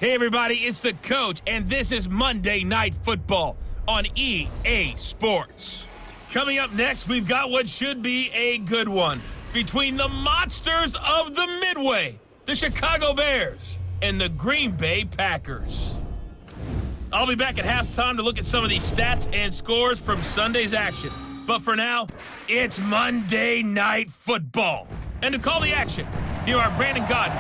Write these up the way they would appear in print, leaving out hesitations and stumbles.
Hey everybody, it's the coach, and this is Monday Night Football on EA Sports. Coming up next, we've got what should be a good one between the monsters of the Midway, the Chicago Bears, and the Green Bay Packers. I'll be back at halftime to look at some of these stats and scores from Sunday's action. But for now, it's Monday Night Football. And to call the action, here are Brandon Gaudin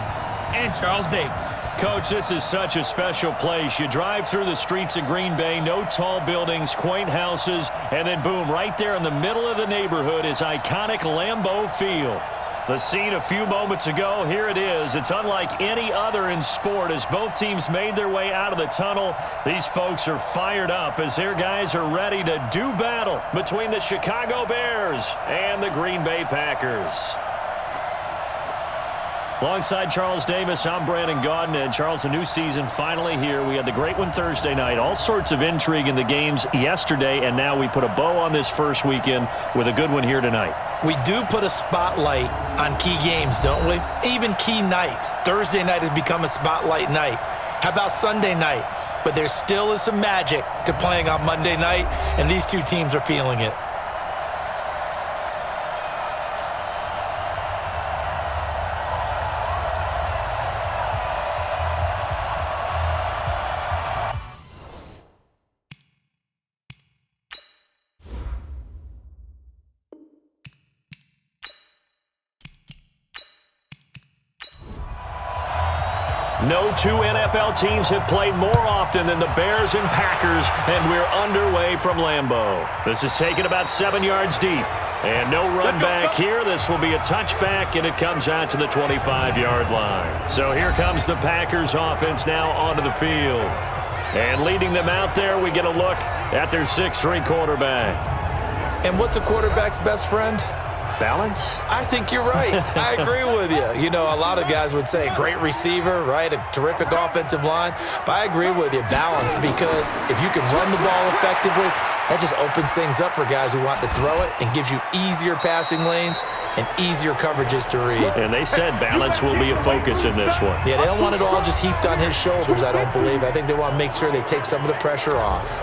and Charles Davis. Coach, this is such a special place. You drive through the streets of Green Bay, no tall buildings, quaint houses, and then boom, right there in the middle of the neighborhood is iconic Lambeau Field. The scene a few moments ago, here it is. It's unlike any other in sport as both teams made their way out of the tunnel. These folks are fired up as their guys are ready to do battle between the Chicago Bears and the Green Bay Packers. Alongside Charles Davis, I'm Brandon Gaudin. And Charles, a new season finally here. We had the great one Thursday night. All sorts of intrigue in the games yesterday, and now we put a bow on this first weekend with a good one here tonight. We do put a spotlight on key games, don't we? Even key nights. Thursday night has become a spotlight night. How about Sunday night? But there still is some magic to playing on Monday night, and these two teams are feeling it. No two NFL teams have played more often than the Bears and Packers, and we're underway from Lambeau. This is taken about 7 yards deep. And no run back here. This will be a touchback, and it comes out to the 25-yard line. So here comes the Packers offense now onto the field. And leading them out there, we get a look at their 6'3" quarterback. And what's a quarterback's best friend? Balance? I think you're right. I agree with you. You know, a lot of guys would say great receiver, right? A terrific offensive line. But I agree with you, balance, because if you can run the ball effectively, that just opens things up for guys who want to throw it and gives you easier passing lanes and easier coverages to read. And they said balance will be a focus in this one. Yeah, they don't want it all just heaped on his shoulders, I don't believe. I think they want to make sure they take some of the pressure off.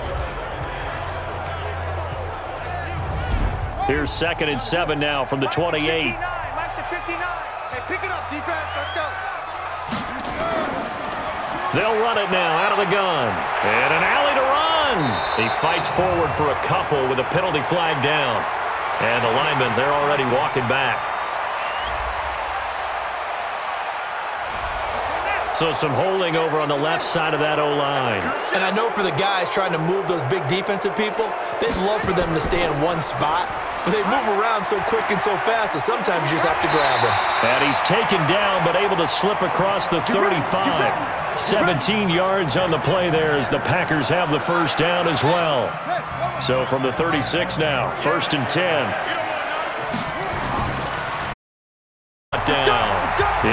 Here's 2nd and 7 now from the 28. Mike the 59. Hey, pick it up, defense. Let's go. They'll run it now out of the gun. And an alley to run. He fights forward for a couple with a penalty flag down. And the linemen, they're already walking back. So some holding over on the left side of that O-line. And I know for the guys trying to move those big defensive people, they'd love for them to stay in one spot. But they move around so quick and so fast that sometimes you just have to grab them. And he's taken down but able to slip across the 35. 17 yards on the play there as the Packers have the first down as well. So from the 36 now, 1st and 10. Down.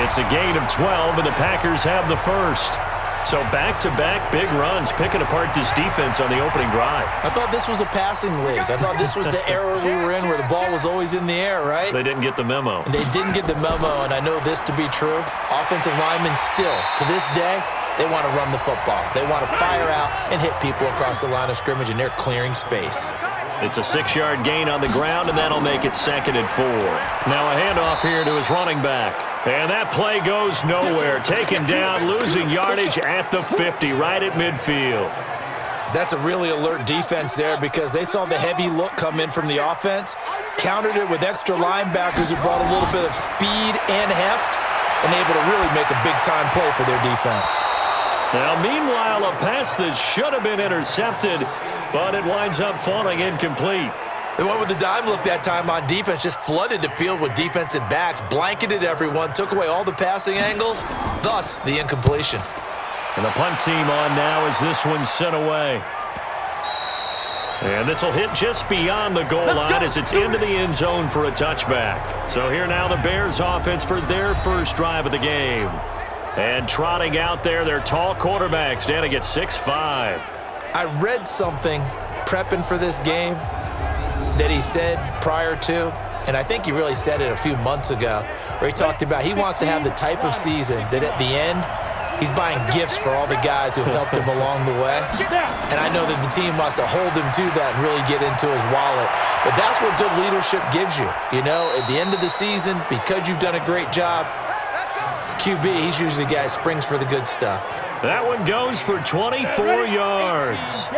It's a gain of 12, and the Packers have the first. So back-to-back big runs, picking apart this defense on the opening drive. I thought this was a passing league. I thought this was the era we were in where the ball was always in the air, right? They didn't get the memo. And they didn't get the memo, and I know this to be true. Offensive linemen still, to this day, they want to run the football. They want to fire out and hit people across the line of scrimmage, and they're clearing space. It's a 6-yard gain on the ground, and that'll make it 2nd and 4. Now a handoff here to his running back. And that play goes nowhere. Taken down, losing yardage at the 50, right at midfield. That's a really alert defense there because they saw the heavy look come in from the offense, countered it with extra linebackers who brought a little bit of speed and heft, and able to really make a big-time play for their defense. Now, meanwhile, a pass that should have been intercepted, but it winds up falling incomplete. They went with the dime look that time on defense, just flooded the field with defensive backs, blanketed everyone, took away all the passing angles, thus the incompletion. And the punt team on now as this one's sent away. And this will hit just beyond the goal line as it's into the end zone for a touchback. So here now the Bears offense for their first drive of the game. And trotting out there, their tall quarterback standing at 6'5". I read something prepping for this game that he said prior to, and I think he really said it a few months ago, where he talked about he wants to have the type of season that at the end He's buying gifts for all the guys who helped him along the way. And I know that the team wants to hold him to that and really get into his wallet. But that's what good leadership gives you. You know, at the end of the season, because you've done a great job, QB, he's usually the guy who springs for the good stuff. That one goes for 24 yards.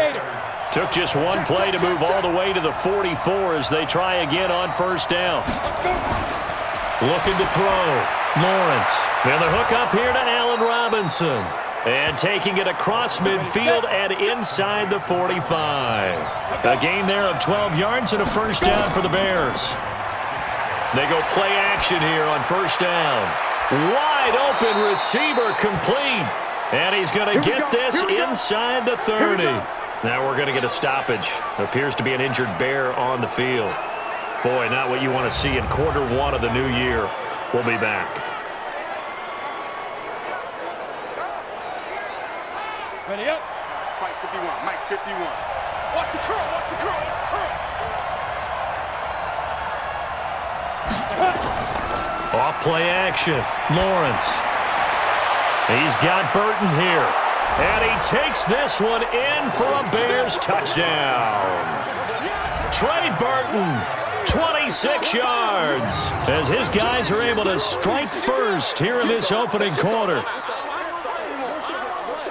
Took just one play to move all the way to the 44 as they try again on first down. Looking to throw. Lawrence. And the hook up here to Allen Robinson. And taking it across midfield and inside the 45. A gain there of 12 yards and a first down for the Bears. They go play action here on first down. Wide open receiver complete. And he's going to get this inside the 30. Now we're going to get a stoppage. Appears to be an injured Bear on the field. Boy, not what you want to see in quarter one of the new year. We'll be back. Ready up. Mike 51. Mike 51. Watch the curl. Watch the curl. Watch the curl. Off play action. Lawrence. He's got Burton here. And he takes this one in for a Bears touchdown. Trey Burton, 26 yards, as his guys are able to strike first here in this opening quarter.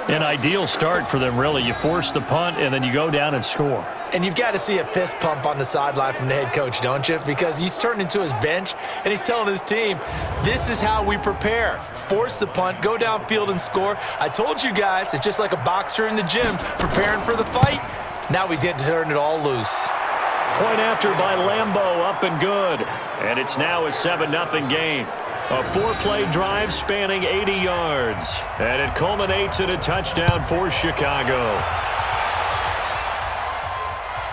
An ideal start for them, really. You force the punt, and then you go down and score. And you've got to see a fist pump on the sideline from the head coach, don't you? Because he's turning into his bench, and he's telling his team, this is how we prepare. Force the punt, go downfield and score. I told you guys, it's just like a boxer in the gym preparing for the fight. Now we get to turn it all loose. Point after by Lambeau, up and good. And it's now a 7-0 game. A 4-play drive spanning 80 yards. And it culminates in a touchdown for Chicago.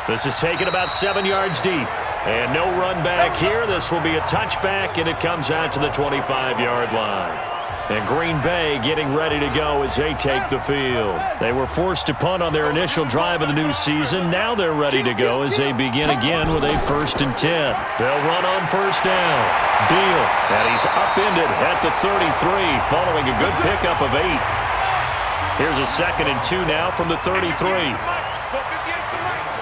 This is taken about 7 yards deep. And no run back here. This will be a touchback, and it comes out to the 25-yard line. And Green Bay getting ready to go as they take the field. They were forced to punt on their initial drive of the new season. Now they're ready to go as they begin again with a 1st and 10. They'll run on first down. Beal, and he's upended at the 33 following a good pickup of 8. Here's a 2nd and 2 now from the 33.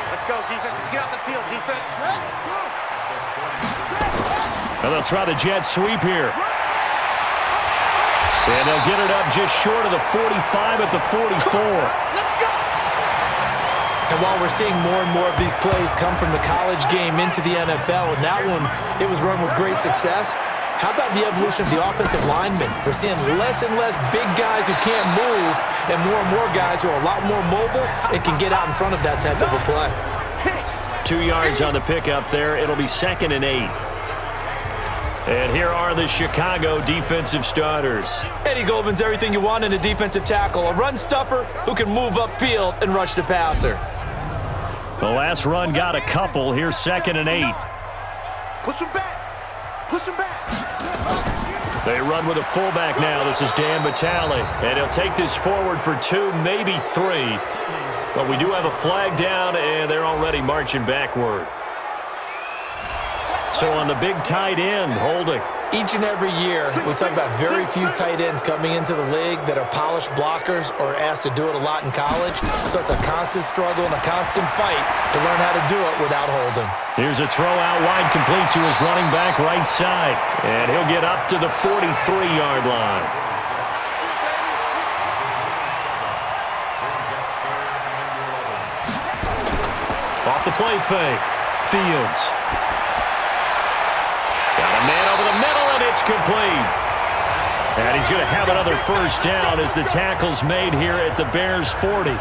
Let's go, defense. Let's get out the field, defense. And they'll try the jet sweep here. And they'll get it up just short of the 45 at the 44. And while we're seeing more and more of these plays come from the college game into the NFL, and that one, it was run with great success, how about the evolution of the offensive linemen? We're seeing less and less big guys who can't move and more guys who are a lot more mobile and can get out in front of that type of a play. 2 yards on the pickup there. It'll be 2nd and 8. And here are the Chicago defensive starters. Eddie Goldman's everything you want in a defensive tackle. A run stuffer who can move upfield and rush the passer. The last run got a couple. Here's 2nd and 8. Push him back. Push him back. They run with a fullback now. This is Dan Vitale. And he'll take this forward for 2, maybe 3. But we do have a flag down, and they're already marching backward. So on the big tight end, holding. Each and every year, we talk about very few tight ends coming into the league that are polished blockers or asked to do it a lot in college. So it's a constant struggle and a constant fight to learn how to do it without holding. Here's a throw out wide, complete to his running back right side. And he'll get up to the 43-yard line. Off the play fake. Fields. Got a man over the middle, and it's complete. And he's going to have another first down as the tackle's made here at the Bears' 40.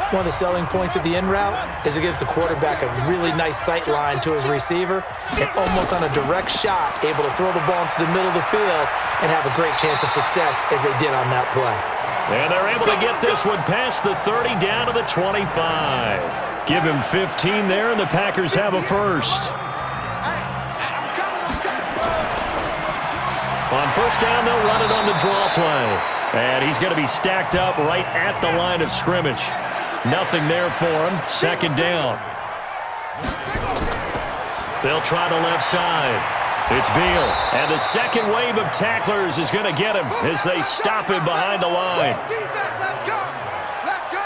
One of the selling points of the in route is it gives the quarterback a really nice sight line to his receiver and almost on a direct shot able to throw the ball into the middle of the field and have a great chance of success as they did on that play. And they're able to get this one past the 30 down to the 25. Give him 15 there, and the Packers have a first. On first down, they'll run it on the draw play. And he's going to be stacked up right at the line of scrimmage. Nothing there for him. 2nd down. They'll try the left side. It's Beal, and the second wave of tacklers is going to get him as they stop him behind the line. Let's go. Let's go.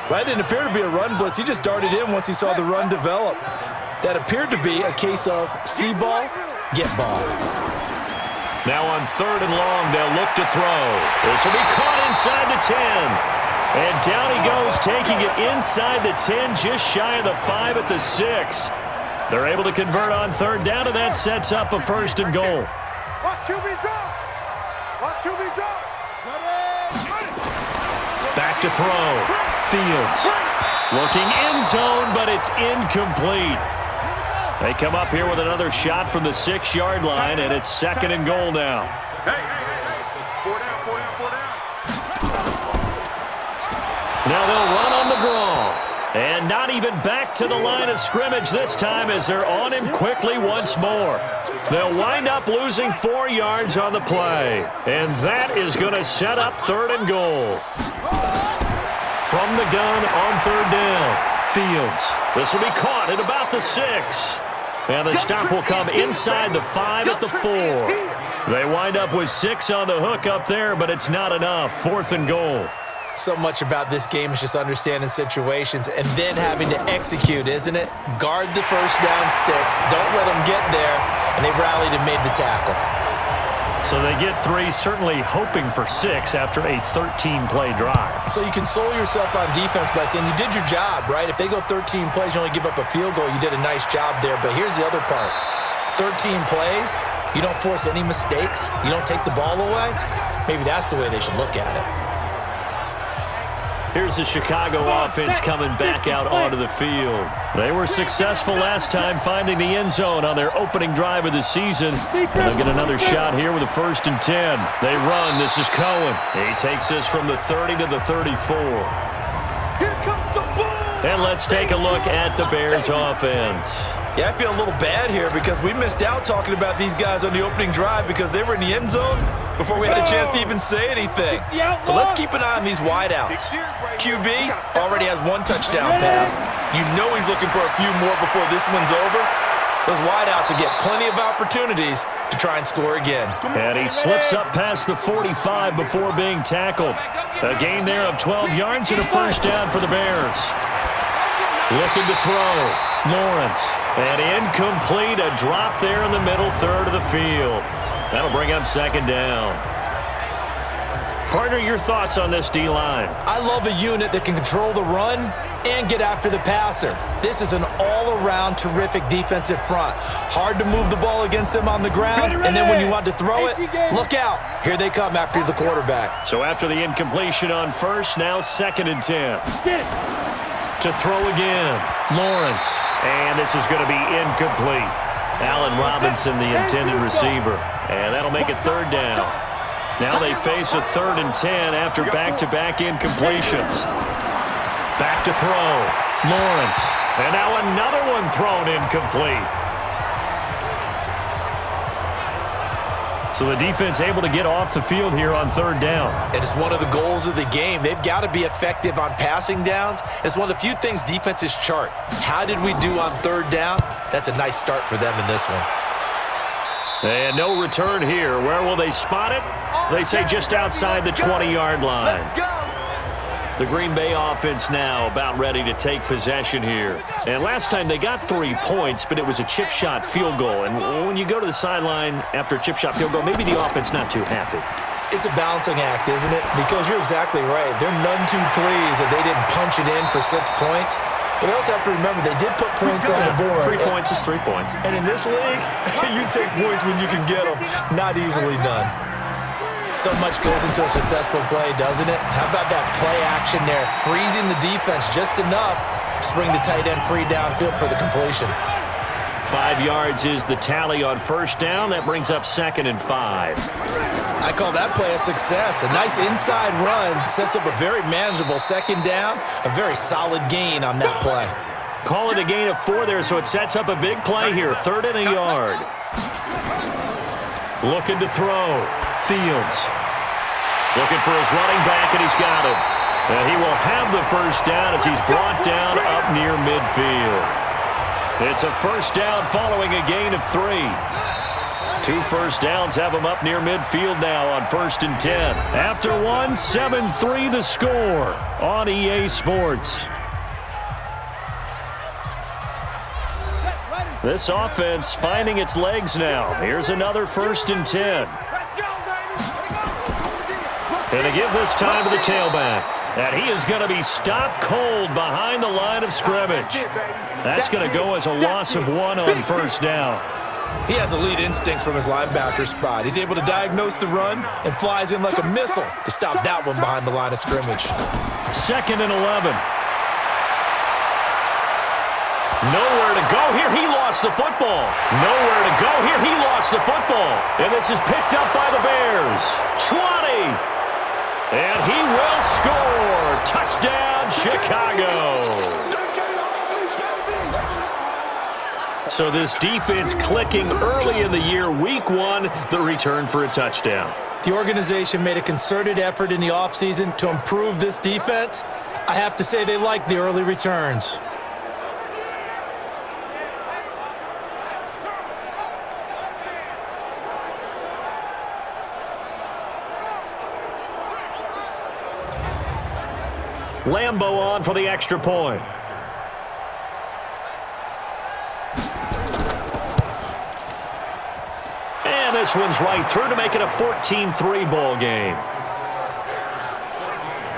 That didn't appear to be a run blitz. He just darted in once he saw the run develop. That appeared to be a case of see ball, get ball. Now on 3rd and long, they'll look to throw. This will be caught inside the 10. And down he goes, taking it inside the 10, just shy of the 5 at the 6. They're able to convert on 3rd down, and that sets up a 1st and goal. Watch QB drop. Watch QB drop. Back to throw. Fields looking end zone, but it's incomplete. They come up here with another shot from the 6-yard line, and it's 2nd and goal now. Hey. 4 down, 4 down, 4 down. Now they'll run on the draw. And not even back to the line of scrimmage this time as they're on him quickly once more. They'll wind up losing 4 yards on the play. And that is going to set up 3rd and goal. From the gun on 3rd down. Fields. This will be caught at about the 6. And the stop will come inside the 5 at the 4. They wind up with 6 on the hook up there, but it's not enough. 4th and goal. So much about this game is just understanding situations and then having to execute, isn't it? Guard the first down sticks. Don't let them get there. And they rallied and made the tackle. So they get 3, certainly hoping for 6 after a 13-play drive. So you console yourself on defense by saying you did your job, right? If they go 13 plays, you only give up a field goal, you did a nice job there. But here's the other part. 13 plays, you don't force any mistakes, you don't take the ball away. Maybe that's the way they should look at it. Here's the Chicago offense coming back out onto the field. They were successful last time finding the end zone on their opening drive of the season. And they'll get another shot here with a 1st and 10. They run. This is Cohen. He takes this from the 30 to the 34. Here comes the ball. And let's take a look at the Bears offense. Yeah, I feel a little bad here because we missed out talking about these guys on the opening drive because they were in the end zone before we had a chance to even say anything. But let's keep an eye on these wideouts. QB already has 1 touchdown pass. You know he's looking for a few more before this one's over. Those wideouts will get plenty of opportunities to try and score again. And he slips up past the 45 before being tackled. A gain there of 12 yards and a 1st down for the Bears. Looking to throw. Lawrence. And incomplete. A drop there in the middle 3rd of the field. That'll bring up 2nd down. Partner, your thoughts on this D-line? I love a unit that can control the run and get after the passer. This is an all-around terrific defensive front. Hard to move the ball against them on the ground, and then when you want to throw it, look out. Here they come after the quarterback. So after the incompletion on 1st, now 2nd and 10. To throw again. Lawrence. And this is going to be incomplete. Allen Robinson, the intended receiver. And that'll make it 3rd down. Now they face a 3rd and 10 after back-to-back incompletions. Back to throw. Lawrence. And now another one thrown incomplete. So the defense able to get off the field here on 3rd down. And it's one of the goals of the game. They've got to be effective on passing downs. It's one of the few things defenses chart. How did we do on 3rd down? That's a nice start for them in this one. And no return here. Where will they spot it? They say just outside the 20-yard line. The Green Bay offense now about ready to take possession here. And last time they got 3 points, but it was a chip shot field goal. And when you go to the sideline after a chip shot field goal, maybe the offense not too happy. It's a balancing act, isn't it? Because you're exactly right. They're none too pleased that they didn't punch it in for 6 points. But they also have to remember they did put points on the board. 3 points is 3 points. And in this league, you take points when you can get them. Not easily done. So much goes into a successful play, doesn't it? How about that play action there? Freezing the defense just enough to bring the tight end free downfield for the completion. 5 yards is the tally on 1st down. That brings up 2nd and 5. I call that play a success. A nice inside run sets up a very manageable 2nd down. A very solid gain on that play. Call it a gain of 4 there, so it sets up a big play here. 3rd and a yard. Looking to throw. Fields. Looking for his running back, and he's got him. He will have the 1st down as he's brought down up near midfield. It's a 1st down following a gain of 3. 2 first downs have them up near midfield now on 1st and 10. After one, 7-3 the score on EA Sports. This offense finding its legs now. Here's another 1st and 10. And to give this time to the tailback. And he is going to be stopped cold behind the line of scrimmage. That's going to go as a loss of 1 on 1st down. He has elite instincts from his linebacker spot. He's able to diagnose the run and flies in like a missile to stop that one behind the line of scrimmage. 2nd and 11. Nowhere to go here. He lost the football. Nowhere to go here. He lost the football. And this is picked up by the Bears. 20. And he will score. Touchdown, Chicago. So this defense clicking early in the year. Week 1, the return for a touchdown. The organization made a concerted effort in the offseason to improve this defense. I have to say they like the early returns. Lambo on for the extra point. And this one's right through to make it a 14-3 ball game.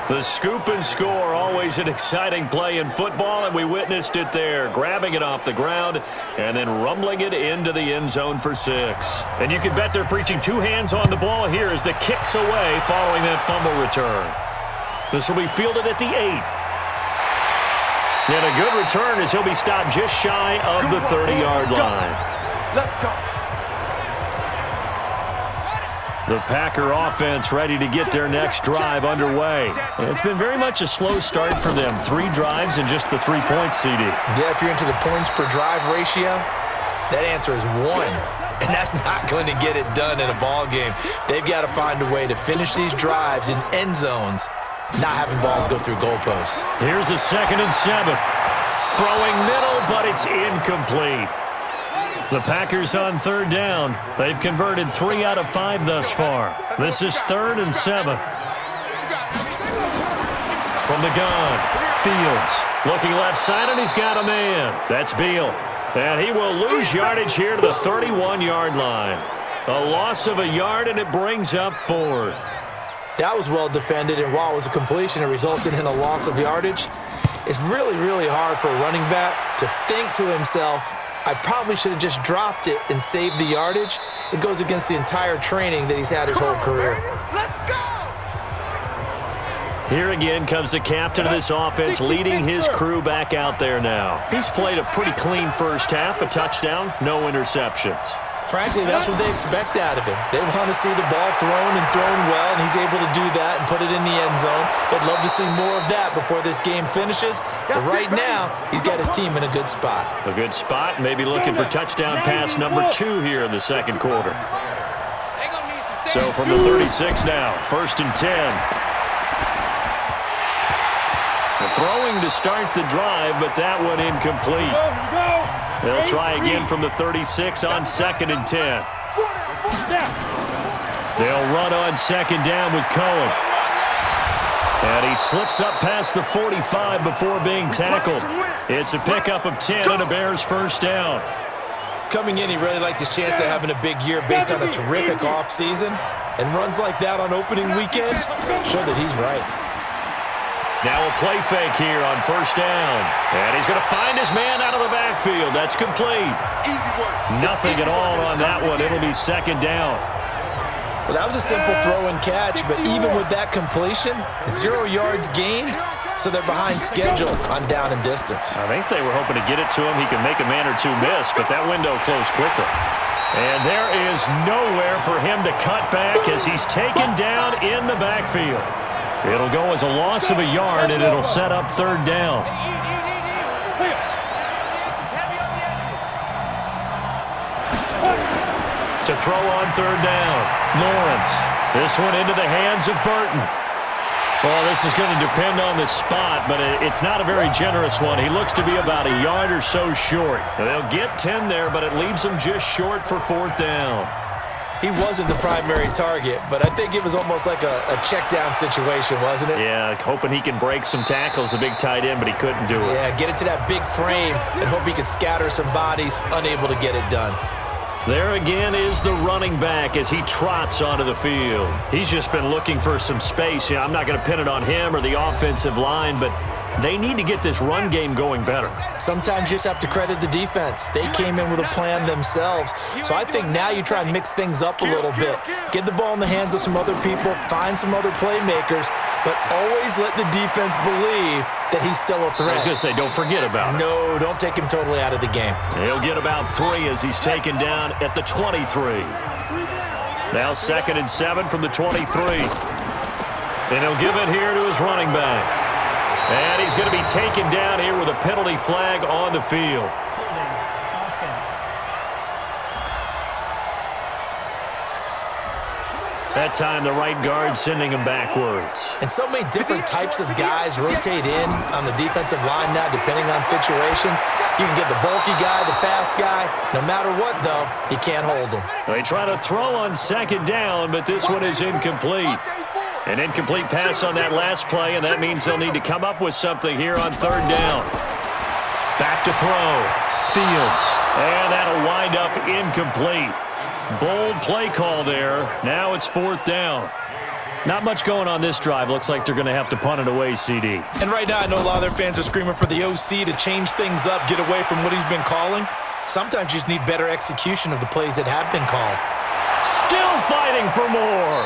The scoop and score, always an exciting play in football, and we witnessed it there, grabbing it off the ground and then rumbling it into the end zone for 6. And you can bet they're preaching 2 hands on the ball here as the kick's away following that fumble return. This will be fielded at the 8. And a good return as he'll be stopped just shy of the 30-yard line. Let's go. The Packer offense ready to get their next drive underway. And it's been very much a slow start for them. 3 drives and just the 3 points, CD. Yeah, if you're into the points per drive ratio, that answer is 1. And that's not going to get it done in a ball game. They've got to find a way to finish these drives in end zones, not having balls go through goalposts. Here's a 2nd and 7. Throwing middle, but it's incomplete. The Packers on 3rd down. They've converted 3 out of 5 thus far. This is 3rd and 7. From the gun, Fields looking left side, and he's got a man. That's Beal. And he will lose yardage here to the 31-yard line. A loss of a yard, and it brings up 4th. That was well defended, and while it was a completion, it resulted in a loss of yardage. It's really, really hard for a running back to think to himself, I probably should have just dropped it and saved the yardage. It goes against the entire training that he's had his whole career. Let's go. Here again comes the captain of this offense, leading his crew back out there now. He's played a pretty clean first half, a touchdown, no interceptions. Frankly, that's what they expect out of him. They want to see the ball thrown and thrown well, and he's able to do that and put it in the end zone. They'd love to see more of that before this game finishes. But right now, he's got his team in a good spot. A good spot, maybe looking for touchdown pass number 2 here in the 2nd quarter. So from the 36 now, 1st and 10. The throwing to start the drive, but that one incomplete. They'll try again from the 36 on 2nd and 10. They'll run on 2nd down with Cohen. And he slips up past the 45 before being tackled. It's a pickup of 10 and a Bears 1st down. Coming in, he really liked his chance of having a big year based on a terrific offseason. And runs like that on opening weekend show that he's right. Now a play fake here on 1st down. And he's going to find his man out of the backfield. That's complete. Nothing at all on that one. It'll be 2nd down. Well, that was a simple throw and catch, but even with that completion, 0 yards gained, so they're behind schedule on down and distance. I think they were hoping to get it to him. He could make a man or 2 miss, but that window closed quickly. And there is nowhere for him to cut back as he's taken down in the backfield. It'll go as a loss of a yard, and it'll set up 3rd down. To throw on 3rd down, Lawrence. This one into the hands of Burton. Well, this is going to depend on the spot, but it's not a very generous one. He looks to be about a yard or so short. They'll get 10 there, but it leaves them just short for 4th down. He wasn't the primary target, but I think it was almost like a check down situation, wasn't it? Yeah, hoping he can break some tackles, a big tight end, but he couldn't do it. Yeah, get it to that big frame and hope he can scatter some bodies, unable to get it done. There again is the running back as he trots onto the field. He's just been looking for some space. I'm not going to pin it on him or the offensive line, but they need to get this run game going better. Sometimes you just have to credit the defense. They came in with a plan themselves. So I think now you try and mix things up a little bit. Get the ball in the hands of some other people, find some other playmakers, but always let the defense believe that he's still a threat. I was going to say, don't forget about it. No, don't take him totally out of the game. He'll get about 3 as he's taken down at the 23. Now 2nd and 7 from the 23. And he'll give it here to his running back. And he's going to be taken down here with a penalty flag on the field. That time the right guard sending him backwards. And so many different types of guys rotate in on the defensive line now depending on situations. You can get the bulky guy, the fast guy. No matter what, though, you can't hold them. They try to throw on 2nd down, but this one is incomplete. An incomplete pass on that last play, and that means they'll need to come up with something here on 3rd down. Back to throw. Fields. And that'll wind up incomplete. Bold play call there. Now it's 4th down. Not much going on this drive. Looks like they're going to have to punt it away, CD. And right now I know a lot of their fans are screaming for the OC to change things up, get away from what he's been calling. Sometimes you just need better execution of the plays that have been called. Still fighting for more.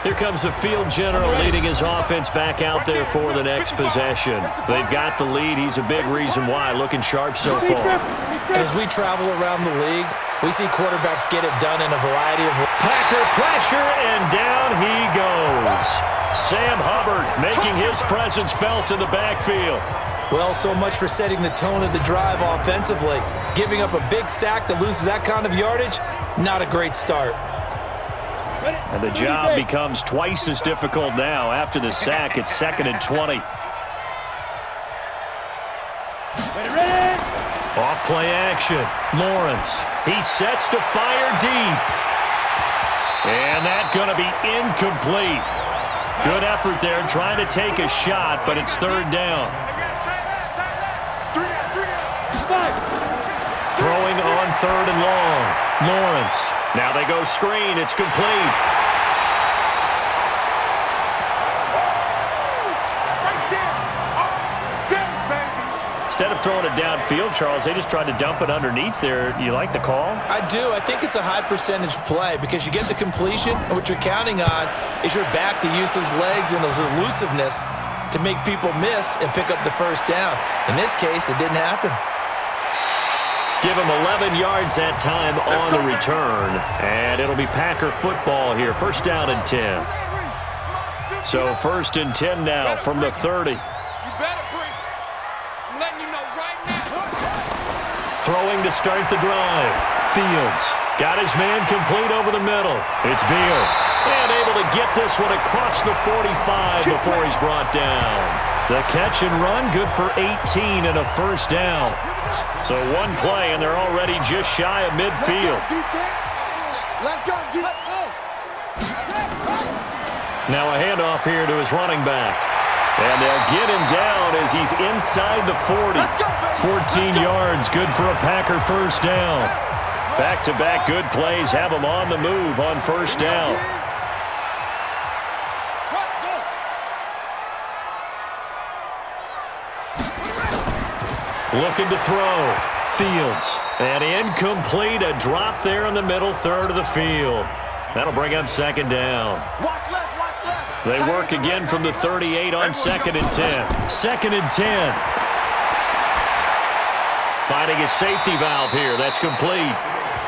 Here comes the field general leading his offense back out there for the next possession. They've got the lead. He's a big reason why. Looking sharp so far. And as we travel around the league, we see quarterbacks get it done in a variety of ways. Packer pressure, and down he goes. Sam Hubbard making his presence felt in the backfield. Well, so much for setting the tone of the drive offensively. Giving up a big sack that loses that kind of yardage, not a great start. And the job becomes twice as difficult now. After the sack, it's 2nd and 20. Off play action. Lawrence. He sets to fire deep. And that's going to be incomplete. Good effort there trying to take a shot, but it's 3rd down. Throwing on 3rd and long. Lawrence. Now they go screen. It's complete. Instead of throwing it downfield, Charles, they just tried to dump it underneath there. You like the call? I do. I think it's a high percentage play because you get the completion, and what you're counting on is your back to use his legs and his elusiveness to make people miss and pick up the 1st down. In this case, it didn't happen. Give him 11 yards that time on the return. And it'll be Packer football here. 1st down and 10. So 1st and 10 now from the 30. Throwing to start the drive. Fields got his man complete over the middle. It's Beal. And able to get this one across the 45 before he's brought down. The catch and run good for 18 and a 1st down. So one play, and they're already just shy of midfield. Now a handoff here to his running back. And they'll get him down as he's inside the 40. 14 yards, good for a Packer 1st down. Back-to-back good plays have him on the move on 1st down. Looking to throw. Fields. And incomplete. A drop there in the middle 3rd of the field. That'll bring up 2nd down. They work again from the 38 on 2nd and 10. 2nd and 10. Finding his safety valve here. That's complete.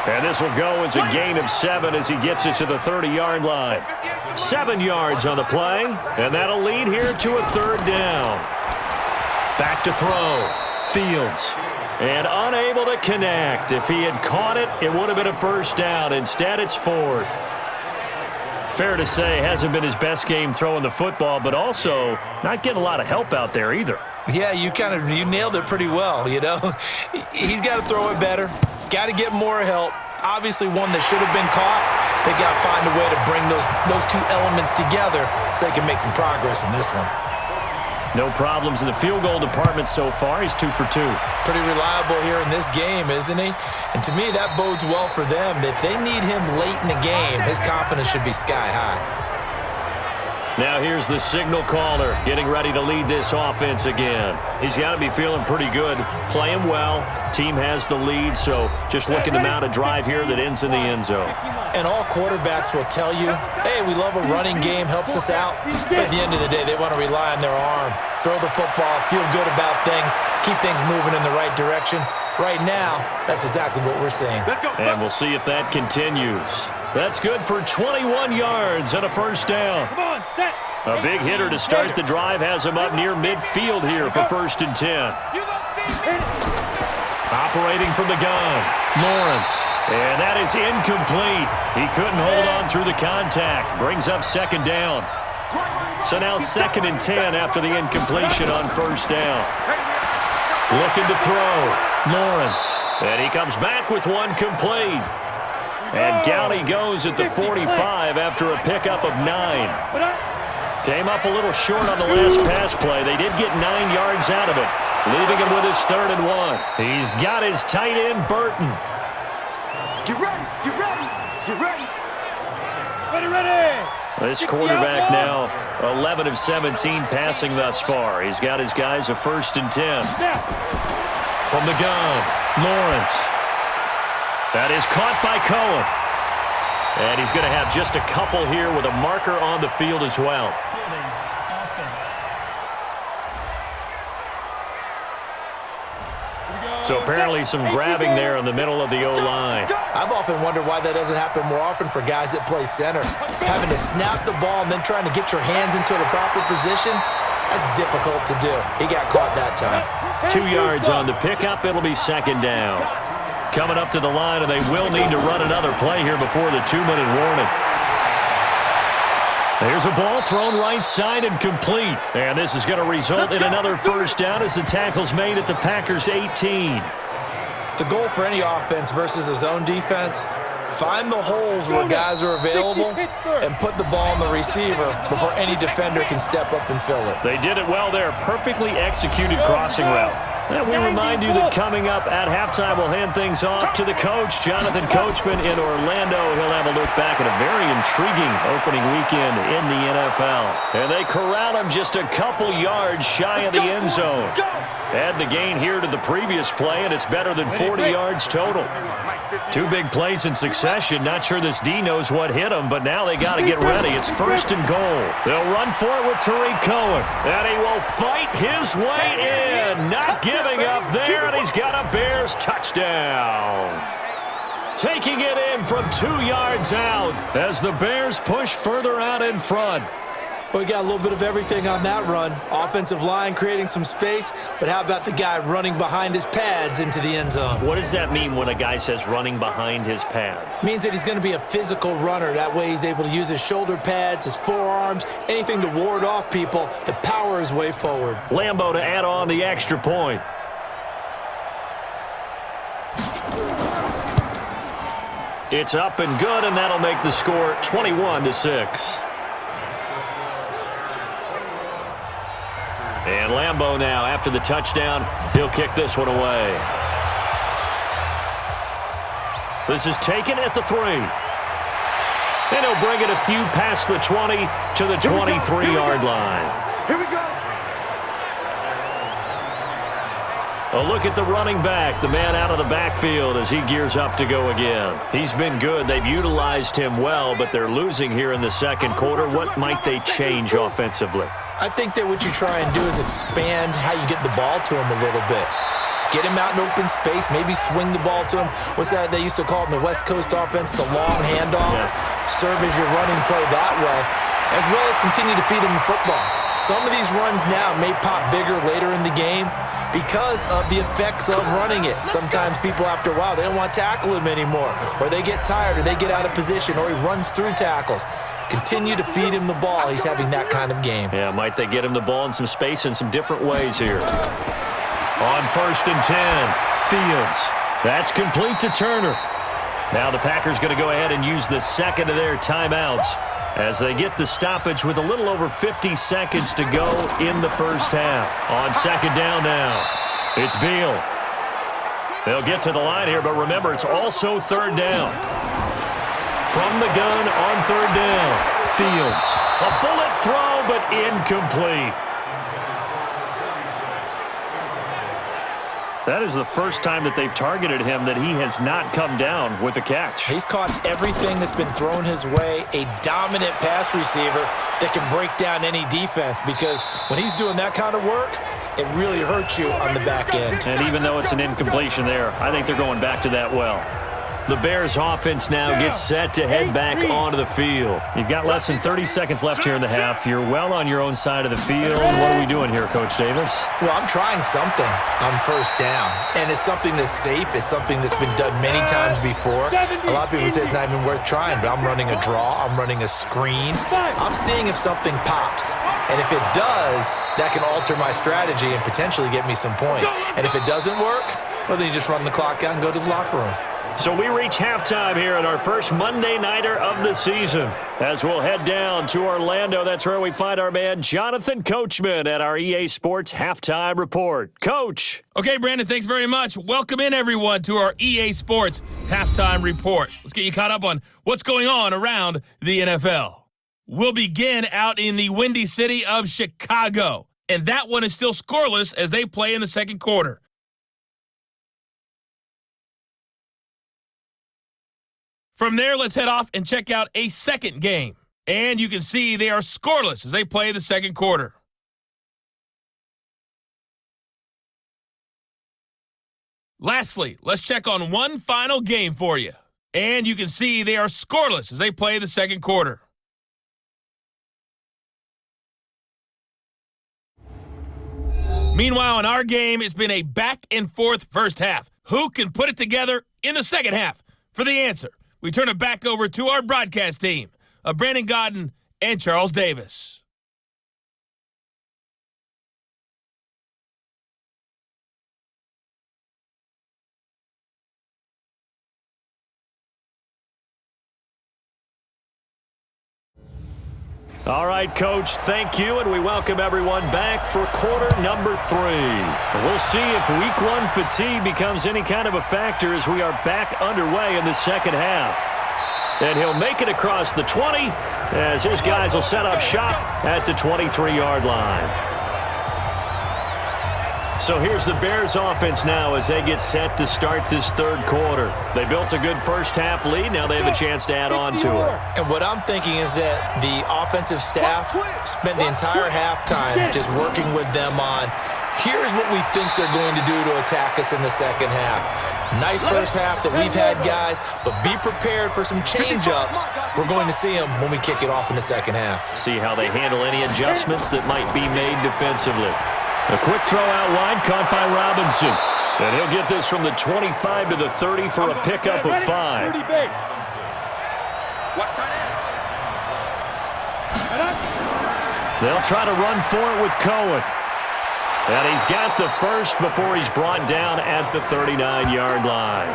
And this will go as a gain of 7 as he gets it to the 30-yard line. 7 yards on the play. And that'll lead here to a 3rd down. Back to throw. Fields. And unable to connect. If he had caught it, it would have been a 1st down. Instead, it's 4th. Fair to say, hasn't been his best game throwing the football, but also not getting a lot of help out there either. Yeah, you nailed it pretty well, you know. He's got to throw it better, got to get more help. Obviously one that should have been caught. They got to find a way to bring those two elements together so they can make some progress in this one. No problems in the field goal department so far. He's 2 for 2. Pretty reliable here in this game, isn't he? And to me, that bodes well for them. If they need him late in the game, his confidence should be sky high. Now here's the signal caller getting ready to lead this offense again. He's got to be feeling pretty good, playing well. Team has the lead, so just looking to mount a drive here that ends in the end zone. And all quarterbacks will tell you, hey, we love a running game, helps us out. But at the end of the day, they want to rely on their arm, throw the football, feel good about things, keep things moving in the right direction. Right now, that's exactly what we're seeing. And we'll see if that continues. That's good for 21 yards and a first down. Come on, set. A big hitter to start the drive has him up near midfield here for 1st and 10. Operating from the gun, Lawrence. And that is incomplete. He couldn't hold on through the contact. Brings up 2nd down. So now 2nd and 10 after the incompletion on 1st down. Looking to throw, Lawrence. And he comes back with one complete. And down he goes at the 45 after a pickup of 9. Came up a little short on the last pass play. They did get 9 yards out of it, leaving him with his 3rd and 1. He's got his tight end, Burton. Get ready, get ready, get ready. Ready, ready. This quarterback now 11 of 17 passing thus far. He's got his guys a 1st and 10. From the gun, Lawrence. That is caught by Cohen. And he's going to have just a couple here with a marker on the field as well. So apparently some grabbing there in the middle of the O-line. I've often wondered why that doesn't happen more often for guys that play center. Having to snap the ball and then trying to get your hands into the proper position, that's difficult to do. He got caught that time. 2 yards on the pickup. It'll be 2nd down. Coming up to the line, and they will need to run another play here before the 2-minute warning. There's a ball thrown right side and complete. And this is going to result in another 1st down as the tackle's made at the Packers' 18. The goal for any offense versus a zone defense, find the holes where guys are available and put the ball on the receiver before any defender can step up and fill it. They did it well there. Perfectly executed crossing route. And we remind you that coming up at halftime, we'll hand things off to the coach, Jonathan Coachman in Orlando. He'll have a look back at a very intriguing opening weekend in the NFL. And they corral him just a couple yards shy of the end zone. Add the gain here to the previous play, and it's better than 40 yards total. 2 big plays in succession. Not sure this D knows what hit him, but now they got to get ready. It's 1st and goal. They'll run for it with Tariq Cohen. And he will fight his way in. Not giving up there, and he's got a Bears touchdown. Taking it in from 2 yards out as the Bears push further out in front. Well, we got a little bit of everything on that run. Offensive line creating some space, but how about the guy running behind his pads into the end zone? What does that mean when a guy says running behind his pad? Means that he's going to be a physical runner. That way he's able to use his shoulder pads, his forearms, anything to ward off people to power his way forward. Lambo to add on the extra point. It's up and good, and that'll make the score 21-6. And Lambo now, after the touchdown, he'll kick this one away. This is taken at the 3. And he'll bring it a few past the 20 to the 23-yard line. Here we go. A look at the running back, the man out of the backfield as he gears up to go again. He's been good. They've utilized him well, but they're losing here in the 2nd quarter. What might they change offensively? I think that what you try and do is expand how you get the ball to him a little bit. Get him out in open space, maybe swing the ball to him. What's that they used to call it in the West Coast offense, the long handoff? Yeah. Serve as your running play that way, as well as continue to feed him the football. Some of these runs now may pop bigger later in the game because of the effects of running it. Sometimes people, after a while, they don't want to tackle him anymore, or they get tired, or they get out of position, or he runs through tackles. Continue to feed him the ball. He's having that kind of game. Yeah, might they get him the ball in some space in some different ways here. On 1st and 10, Fields. That's complete to Turner. Now the Packers going to go ahead and use the second of their timeouts as they get the stoppage with a little over 50 seconds to go in the first half. On 2nd down now, it's Beal. They'll get to the line here, but remember, it's also 3rd down. From the gun on 3rd down, Fields. A bullet throw, but incomplete. That is the first time that they've targeted him that he has not come down with a catch. He's caught everything that's been thrown his way, a dominant pass receiver that can break down any defense, because when he's doing that kind of work, it really hurts you on the back end. And even though it's an incompletion there, I think they're going back to that well. The Bears offense now gets set to head back onto the field. You've got less than 30 seconds left here in the half. You're well on your own side of the field. What are we doing here, Coach Davis? Well, I'm trying something on 1st down, and it's something that's safe. It's something that's been done many times before. A lot of people say it's not even worth trying, but I'm running a draw. I'm running a screen. I'm seeing if something pops. And if it does, that can alter my strategy and potentially get me some points. And if it doesn't work, well, then you just run the clock out and go to the locker room. So we reach halftime here at our first Monday Nighter of the season. As we'll head down to Orlando, that's where we find our man Jonathan Coachman at our EA Sports Halftime Report. Coach. Okay, Brandon, thanks very much. Welcome in, everyone, to our EA Sports Halftime Report. Let's get you caught up on what's going on around the NFL. We'll begin out in the windy city of Chicago, and that one is still scoreless as they play in the second quarter. From there, let's head off and check out a second game. And you can see they are scoreless as they play the second quarter. Lastly, let's check on one final game for you. And you can see they are scoreless as they play the second quarter. Meanwhile, in our game, it's been a back-and-forth first half. Who can put it together in the second half? For the answer, we turn it back over to our broadcast team of Brandon Gaudin and Charles Davis. All right, Coach, thank you, and we welcome everyone back for quarter number 3. We'll see if week 1 fatigue becomes any kind of a factor as we are back underway in the second half. And he'll make it across the 20 as his guys will set up shop at the 23-yard line. So here's the Bears offense now as they get set to start this third quarter. They built a good first half lead. Now they have a chance to add on to it. And what I'm thinking is that the offensive staff spent the entire halftime just working with them on, here's what we think they're going to do to attack us in the second half. Nice first half that we've had, guys, but be prepared for some change-ups. We're going to see them when we kick it off in the second half. See how they handle any adjustments that might be made defensively. A quick throw out wide, caught by Robinson. And he'll get this from the 25 to the 30 for a pickup of 5. They'll try to run for it with Cohen. And he's got the first before he's brought down at the 39-yard line.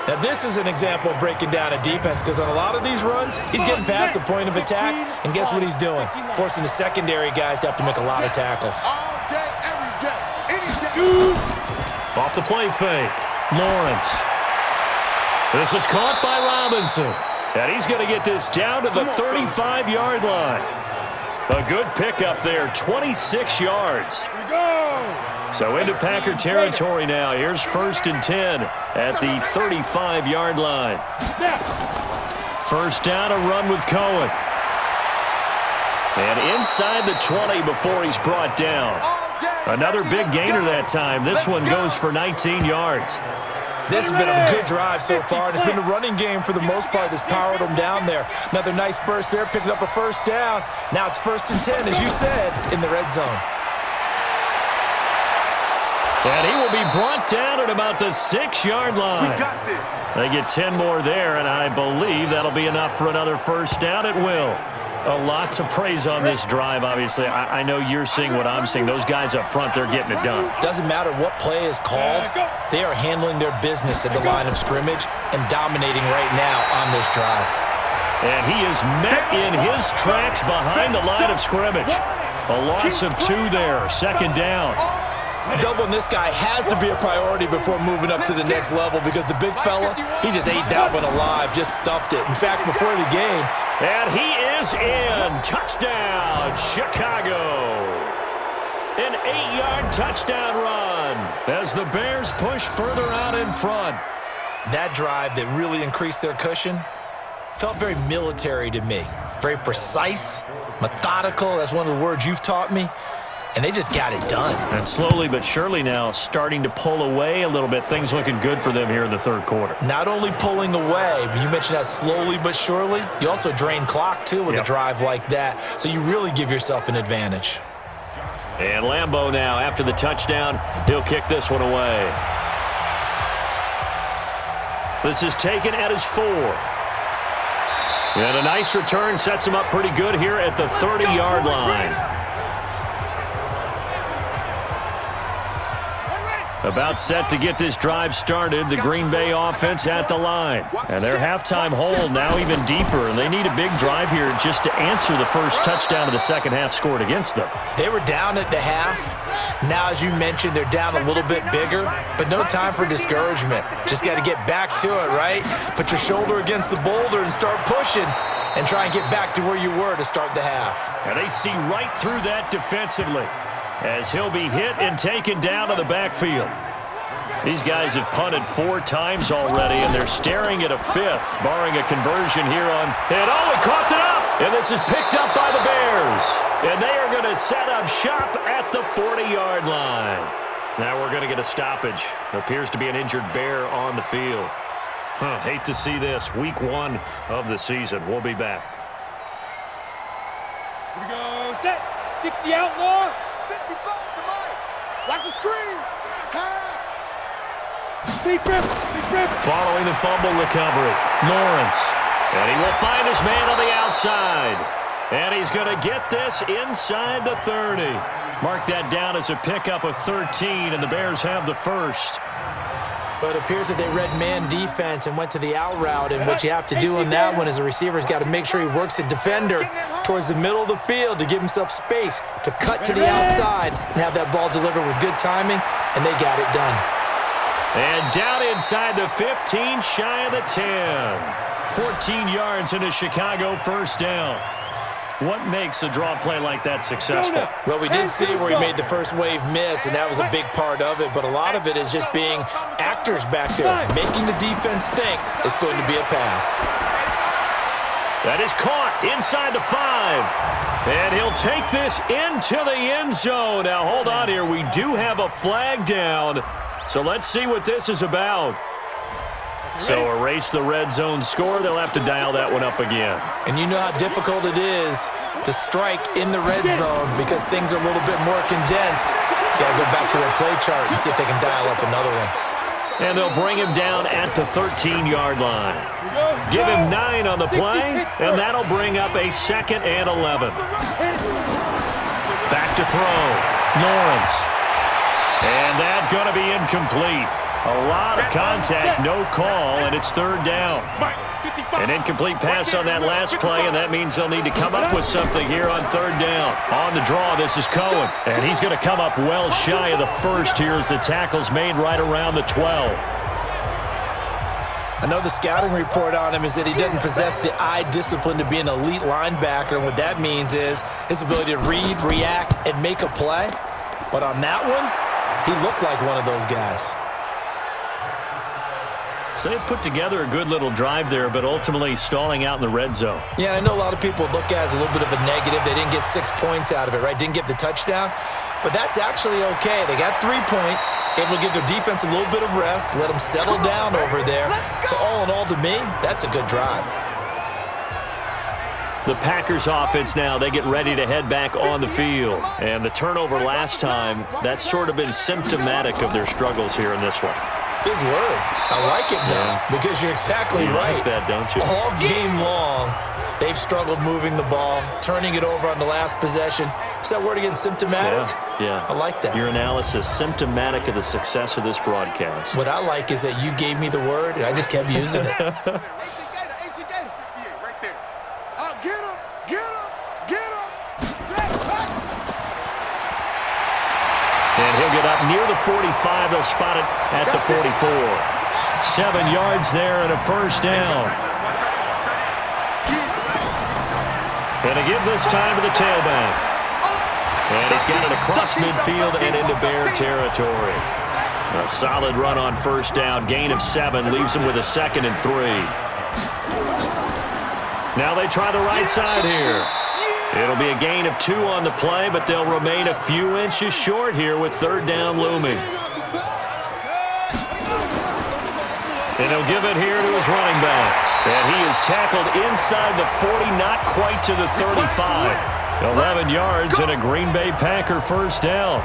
Now, this is an example of breaking down a defense, because on a lot of these runs, he's getting past the point of attack, and guess what he's doing? Forcing the secondary guys to have to make a lot of tackles. Off the play fake, Lawrence. This is caught by Robinson, and he's going to get this down to the 35-yard line. A good pickup there, 26 yards. So into Packer territory now. Here's 1st and 10 at the 35-yard line. First down, a run with Cohen. And inside the 20 before he's brought down. Another big gainer that time. This one goes for 19 yards. This has been a good drive so far, and it's been a running game for the most part that's powered them down there. Another nice burst there, picking up a first down. Now it's 1st and 10, as you said, in the red zone. And he will be brought down at about the 6-yard line. We got this. They get 10 more there, and I believe that'll be enough for another first down at will. A lot to praise on this drive, obviously. I know you're seeing what I'm seeing. Those guys up front, they're getting it done. Doesn't matter what play is called. They are handling their business at the line of scrimmage and dominating right now on this drive. And he is met in his tracks behind the line of scrimmage. A loss of 2 there, second down. Doubling this guy has to be a priority before moving up to the next level because the big fella, he just ate that one alive, just stuffed it. In fact, before the game. And he is in. Touchdown, Chicago. An 8-yard touchdown run as the Bears push further out in front. That drive that really increased their cushion felt very military to me. Very precise, methodical. That's one of the words you've taught me. And they just got it done. And slowly but surely now starting to pull away a little bit. Things looking good for them here in the third quarter. Not only pulling away, but you mentioned that slowly but surely. You also drain clock, too, with a drive like that. So you really give yourself an advantage. And Lambeau now, after the touchdown, he'll kick this one away. This is taken at his 4. And a nice return sets him up pretty good here at the 30-yard line. About set to get this drive started, the Green Bay offense at the line. And their halftime hole now even deeper, and they need a big drive here just to answer the first touchdown of the second half scored against them. They were down at the half. Now, as you mentioned, they're down a little bit bigger, but no time for discouragement. Just got to get back to it, right? Put your shoulder against the boulder and start pushing and try and get back to where you were to start the half. And they see right through that defensively, as he'll be hit and taken down to the backfield. These guys have punted 4 times already, and they're staring at a 5th, barring a conversion here on. And he coughed it up! And this is picked up by the Bears. And they are going to set up shop at the 40-yard line. Now we're going to get a stoppage. Appears to be an injured Bear on the field. Hate to see this. Week 1 of the season. We'll be back. Here we go. Set. 60 outlaw. 55 to Mike. Watch the screen. Pass. Big rip. Following the fumble recovery, Lawrence. And he will find his man on the outside. And he's going to get this inside the 30. Mark that down as a pickup of 13, and the Bears have the first. But it appears that they read man defense and went to the out route, and what you have to do on that one is the receiver's got to make sure he works the defender towards the middle of the field to give himself space to cut to the outside and have that ball delivered with good timing, and they got it done. And down inside the 15, shy of the 10. 14 yards into Chicago, first down. What makes a draw play like that successful? Well, we did see where he made the first wave miss, and that was a big part of it. But a lot of it is just being actors back there, making the defense think it's going to be a pass. That is caught inside the 5. And he'll take this into the end zone. Now, hold on here. We do have a flag down. So let's see what this is about. So erase the red zone score. They'll have to dial that one up again. And you know how difficult it is to strike in the red zone because things are a little bit more condensed. You got to go back to their play chart and see if they can dial up another one. And they'll bring him down at the 13-yard line. Give him 9 on the play, and that'll bring up a 2nd and 11. Back to throw. Lawrence. And that's going to be incomplete. A lot of contact, no call, and it's 3rd down. An incomplete pass on that last play, and that means they'll need to come up with something here on 3rd down. On the draw, this is Cohen, and he's going to come up well shy of the first here as the tackle's made right around the 12. I know the scouting report on him is that he doesn't possess the eye discipline to be an elite linebacker, and what that means is his ability to read, react, and make a play. But on that one, he looked like one of those guys. So they put together a good little drive there, but ultimately stalling out in the red zone. Yeah, I know a lot of people look at it as a little bit of a negative. They didn't get 6 points out of it, right? Didn't get the touchdown. But that's actually okay. They got 3 points, able to give their defense a little bit of rest, let them settle down over there. So all in all, to me, that's a good drive. The Packers offense now, they get ready to head back on the field. And the turnover last time, that's sort of been symptomatic of their struggles here in this one. Big word. I like it, though, because you're exactly right. Like that, don't you? All game long, they've struggled moving the ball, turning it over on the last possession. Is that word again, symptomatic? Yeah. I like that. Your analysis, symptomatic of the success of this broadcast. What I like is that you gave me the word, and I just kept using it. And he'll get up near the 45. They'll spot it at the 44. 7 yards there and a first down. And again this time to the tailback. And he's got it across midfield and into Bear territory. A solid run on first down. Gain of 7 leaves him with a 2nd and 3. Now they try the right side here. It'll be a gain of 2 on the play, but they'll remain a few inches short here with 3rd down looming. And he'll give it here to his running back. And he is tackled inside the 40, not quite to the 35. 11 yards and a Green Bay Packer first down.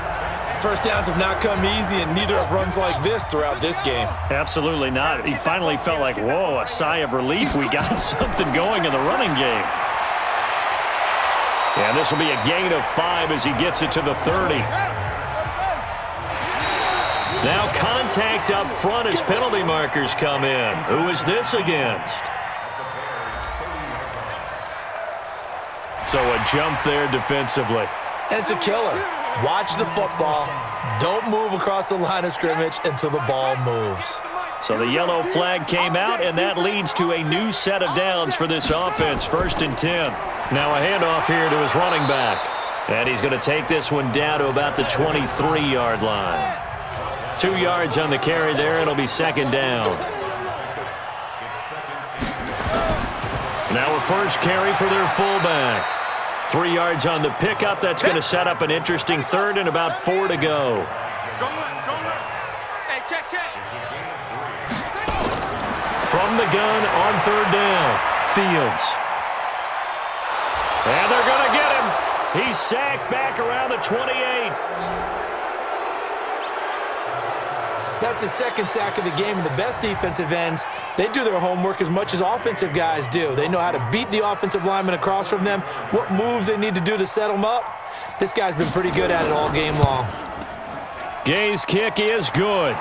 First downs have not come easy, and neither have runs like this throughout this game. Absolutely not. He finally felt like, whoa, a sigh of relief. We got something going in the running game. And this will be a gain of 5 as he gets it to the 30. Now contact up front as penalty markers come in. Who is this against? So a jump there defensively. And it's a killer. Watch the football. Don't move across the line of scrimmage until the ball moves. So the yellow flag came out, and that leads to a new set of downs for this offense. 1st and 10. Now a handoff here to his running back. And he's going to take this one down to about the 23-yard line. 2 yards on the carry there. It'll be 2nd down. Now a first carry for their fullback. 3 yards on the pickup. That's going to set up an interesting 3rd and about 4 to go. Hey, check. From the gun on 3rd down, Fields. And they're going to get him. He's sacked back around the 28. That's his 2nd sack of the game, and the best defensive ends, they do their homework as much as offensive guys do. They know how to beat the offensive lineman across from them, what moves they need to do to set them up. This guy's been pretty good at it all game long. Gay's kick is good.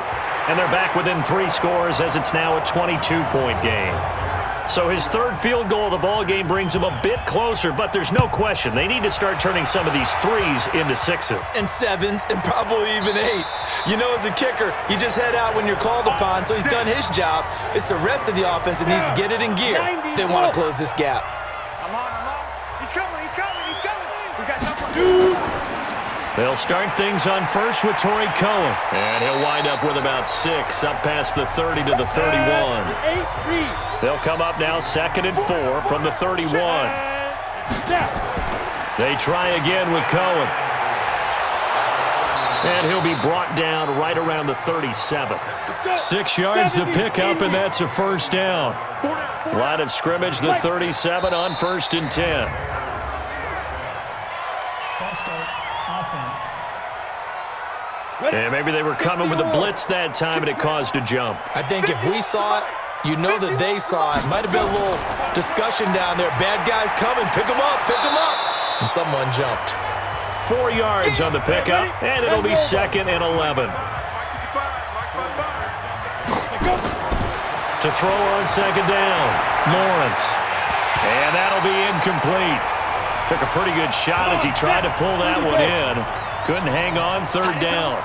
And they're back within 3 scores as it's now a 22-point game. So his 3rd field goal of the ball game brings him a bit closer, but there's no question they need to start turning some of these 3s into 6s. And 7s, and probably even 8s. You know, as a kicker, you just head out when you're called upon, so he's done his job. It's the rest of the offense that needs to get it in gear. They want to close this gap. Come on. He's coming. We got number 2. They'll start things on first with Torrey Cohen. And he'll wind up with about 6 up past the 30 to the 31. They'll come up now 2nd and 4 from the 31. They try again with Cohen. And he'll be brought down right around the 37. 6 yards the pickup, and that's a first down. Line of scrimmage, the 37 on 1st and 10. False start, offense. And maybe they were coming with a blitz that time, and it caused a jump. I think if we saw it, you know that they saw it. Might have been a little discussion down there. Bad guys coming. Pick them up. And someone jumped. 4 yards on the pickup, and it'll be 2nd and 11. To throw on 2nd down, Lawrence. And that'll be incomplete. Took a pretty good shot as he tried to pull that one in. Couldn't hang on 3rd down.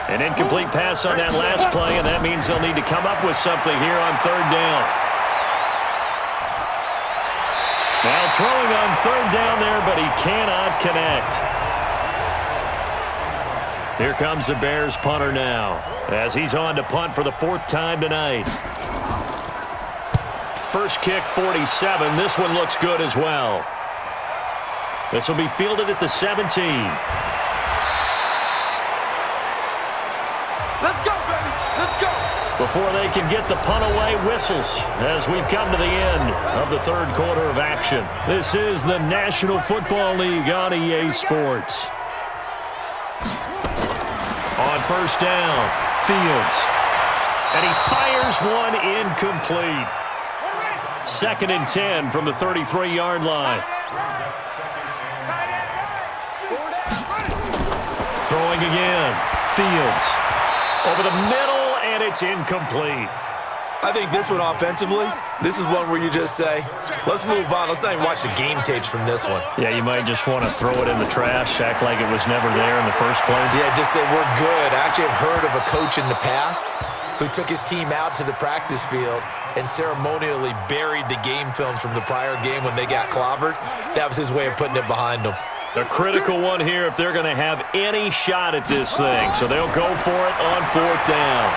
An incomplete pass on that last play, and that means they'll need to come up with something here on 3rd down. Now throwing on 3rd down there, but he cannot connect. Here comes the Bears punter now, as he's on to punt for the 4th time tonight. First kick, 47. This one looks good as well. This will be fielded at the 17. Let's go, baby. Let's go. The before they can get the punt away. Whistles as we've come to the end of the third quarter of action. This is the National Football League on EA Sports. On first down, Fields. And he fires one incomplete. 2nd and 10 from the 33-yard line. Throwing again. Fields. Over the middle, and it's incomplete. I think this one offensively, this is one where you just say, let's move on. Let's not even watch the game tapes from this one. Yeah, you might just want to throw it in the trash, act like it was never there in the first place. Yeah, just say we're good. I actually have heard of a coach in the past who took his team out to the practice field and ceremonially buried the game films from the prior game when they got clobbered. That was his way of putting it behind them. A critical one here if they're going to have any shot at this thing. So they'll go for it on 4th down.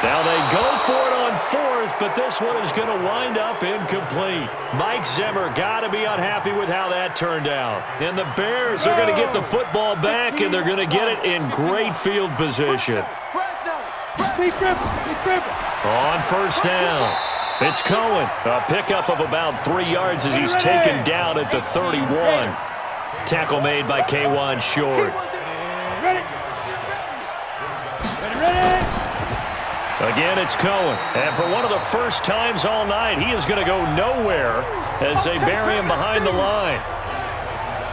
Now they go for it on 4th, but this one is going to wind up incomplete. Mike Zimmer got to be unhappy with how that turned out. And the Bears are going to get the football back, and they're going to get it in great field position. On first down, it's Cohen. A pickup of about 3 yards as he's taken down at the 31. Tackle made by K'Wan Short. Again, it's Cohen. And for one of the first times all night, he is going to go nowhere as they bury him behind the line.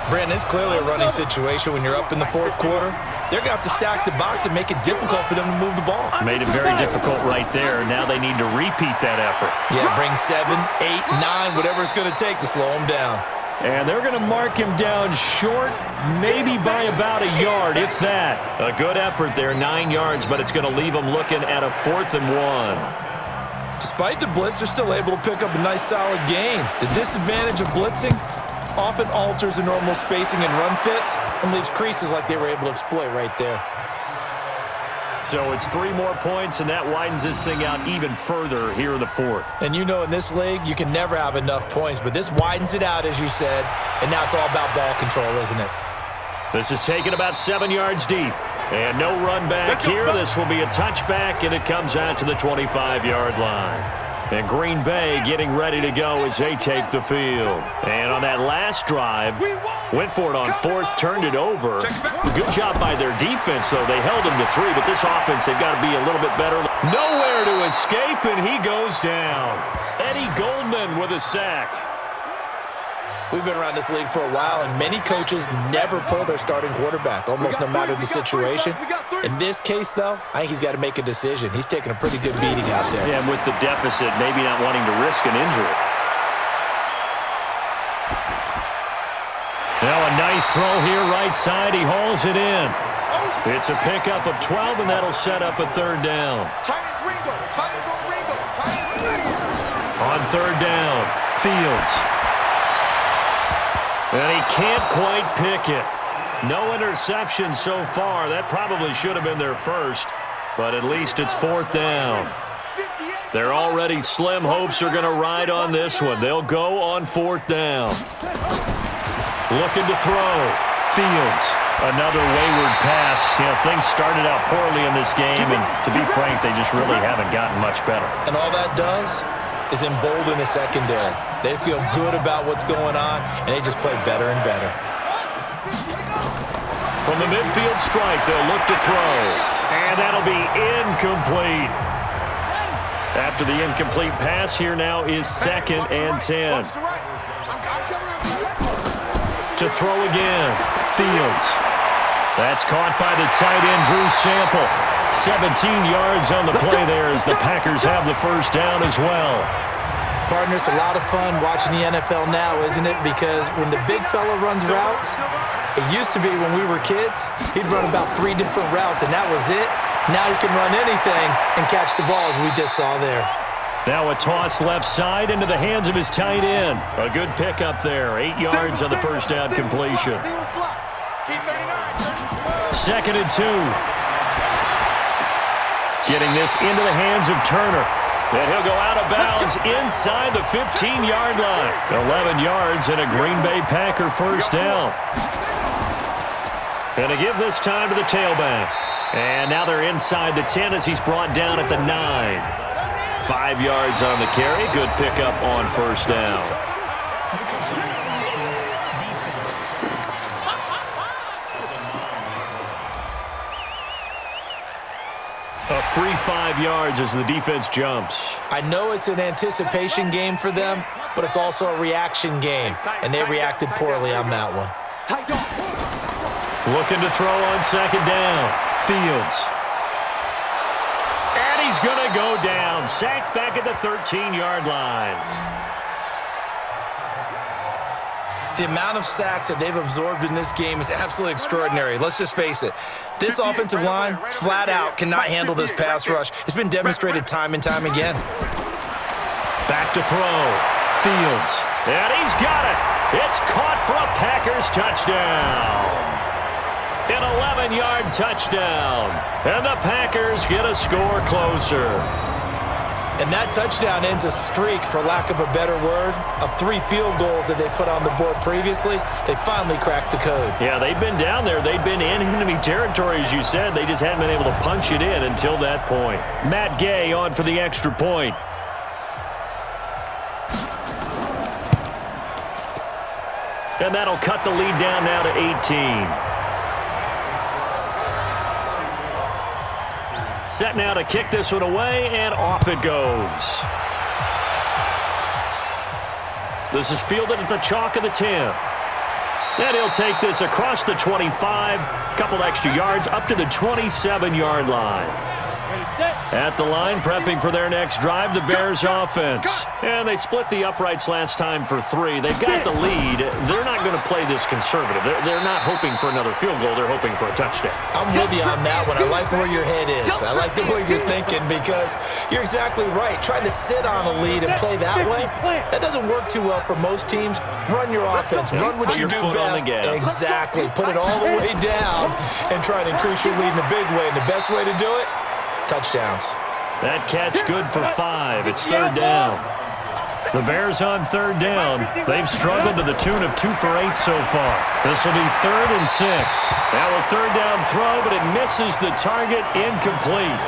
Brandon, it's clearly a running situation when you're up in the 4th quarter. They're going to have to stack the box and make it difficult for them to move the ball. Made it very difficult right there. Now they need to repeat that effort. Yeah, bring 7, 8, 9, whatever it's going to take to slow them down. And they're going to mark him down short, maybe by about a yard, if that. A good effort there, 9 yards, but it's going to leave them looking at a 4th and 1. Despite the blitz, they're still able to pick up a nice, solid gain. The disadvantage of blitzing often alters the normal spacing and run fits and leaves creases like they were able to exploit right there. So it's 3 more points, and that widens this thing out even further here in the 4th. And you know in this league, you can never have enough points, but this widens it out, as you said, and now it's all about ball control, isn't it? This is taken about 7 yards deep. And no run back here. This will be a touchback, and it comes out to the 25-yard line. And Green Bay getting ready to go as they take the field. And on that last drive, went for it on 4th, turned it over. Good job by their defense, though. They held them to 3, but this offense, they've got to be a little bit better. Nowhere to escape, and he goes down. Eddie Goldman with a sack. We've been around this league for a while, and many coaches never pull their starting quarterback, almost no matter the situation. In this case, though, I think he's got to make a decision. He's taking a pretty good beating out there. Yeah, and with the deficit, maybe not wanting to risk an injury. Now a nice throw here right side. He hauls it in. It's a pickup of 12, and that'll set up a 3rd down. On 3rd down, Fields. And he can't quite pick it. No interception so far. That probably should have been their first, but at least it's 4th down. Their already slim hopes are going to ride on this one. They'll go on 4th down. Looking to throw. Fields. Another wayward pass. You know, things started out poorly in this game, and to be frank, they just really haven't gotten much better. And all that does is embolden the secondary. They feel good about what's going on, and they just play better and better. From the midfield strike, they'll look to throw. And that'll be incomplete. After the incomplete pass, here now is 2nd and 10. To throw again, Fields. That's caught by the tight end, Drew Sample. 17 yards on the play there as the Packers have the first down as well. Partner, it's a lot of fun watching the NFL now, isn't it? Because when the big fella runs routes, it used to be when we were kids, he'd run about 3 different routes, and that was it. Now he can run anything and catch the ball, as we just saw there. Now a toss left side into the hands of his tight end. A good pickup there. 8 yards on the first down completion. 2nd and 2. Getting this into the hands of Turner. And he'll go out of bounds inside the 15-yard line. 11 yards and a Green Bay Packer first down. And to give this time to the tailback. And now they're inside the 10 as he's brought down at the 9. 5 yards on the carry. Good pickup on first down. A free 5 yards as the defense jumps. I know it's an anticipation game for them, but it's also a reaction game, and they reacted poorly on that one. Looking to throw on second down. Fields. And he's going to go down. Sacked back at the 13-yard line. The amount of sacks that they've absorbed in this game is absolutely extraordinary. Let's just face it. This offensive line, flat out, cannot handle this pass rush. It's been demonstrated time and time again. Back to throw. Fields. And he's got it. It's caught for a Packers touchdown. An 11-yard touchdown. And the Packers get a score closer. And that touchdown ends a streak, for lack of a better word, of 3 field goals that they put on the board previously. They finally cracked the code. Yeah, they've been down there. They've been in enemy territory, as you said. They just hadn't been able to punch it in until that point. Matt Gay on for the extra point. And that'll cut the lead down now to 18. Set now to kick this one away, and off it goes. This is fielded at the chalk of the 10. And he'll take this across the 25, couple extra yards up to the 27-yard line. At the line, prepping for their next drive, the Bears offense. And they split the uprights last time for 3. They've got the lead. They're not going to play this conservative. They're not hoping for another field goal. They're hoping for a touchdown. I'm with you on that one. I like where your head is. I like the way you're thinking, because you're exactly right. Trying to sit on a lead and play that way, that doesn't work too well for most teams. Run your offense. Run what you do best. Exactly. Put it all the way down and try to increase your lead in a big way. And the best way to do it, touchdowns. That catch good for 5. It's third down. The Bears on third down. They've struggled to the tune of 2 for 8 so far. This will be 3rd and 6. Now a third down throw, but it misses the target, incomplete.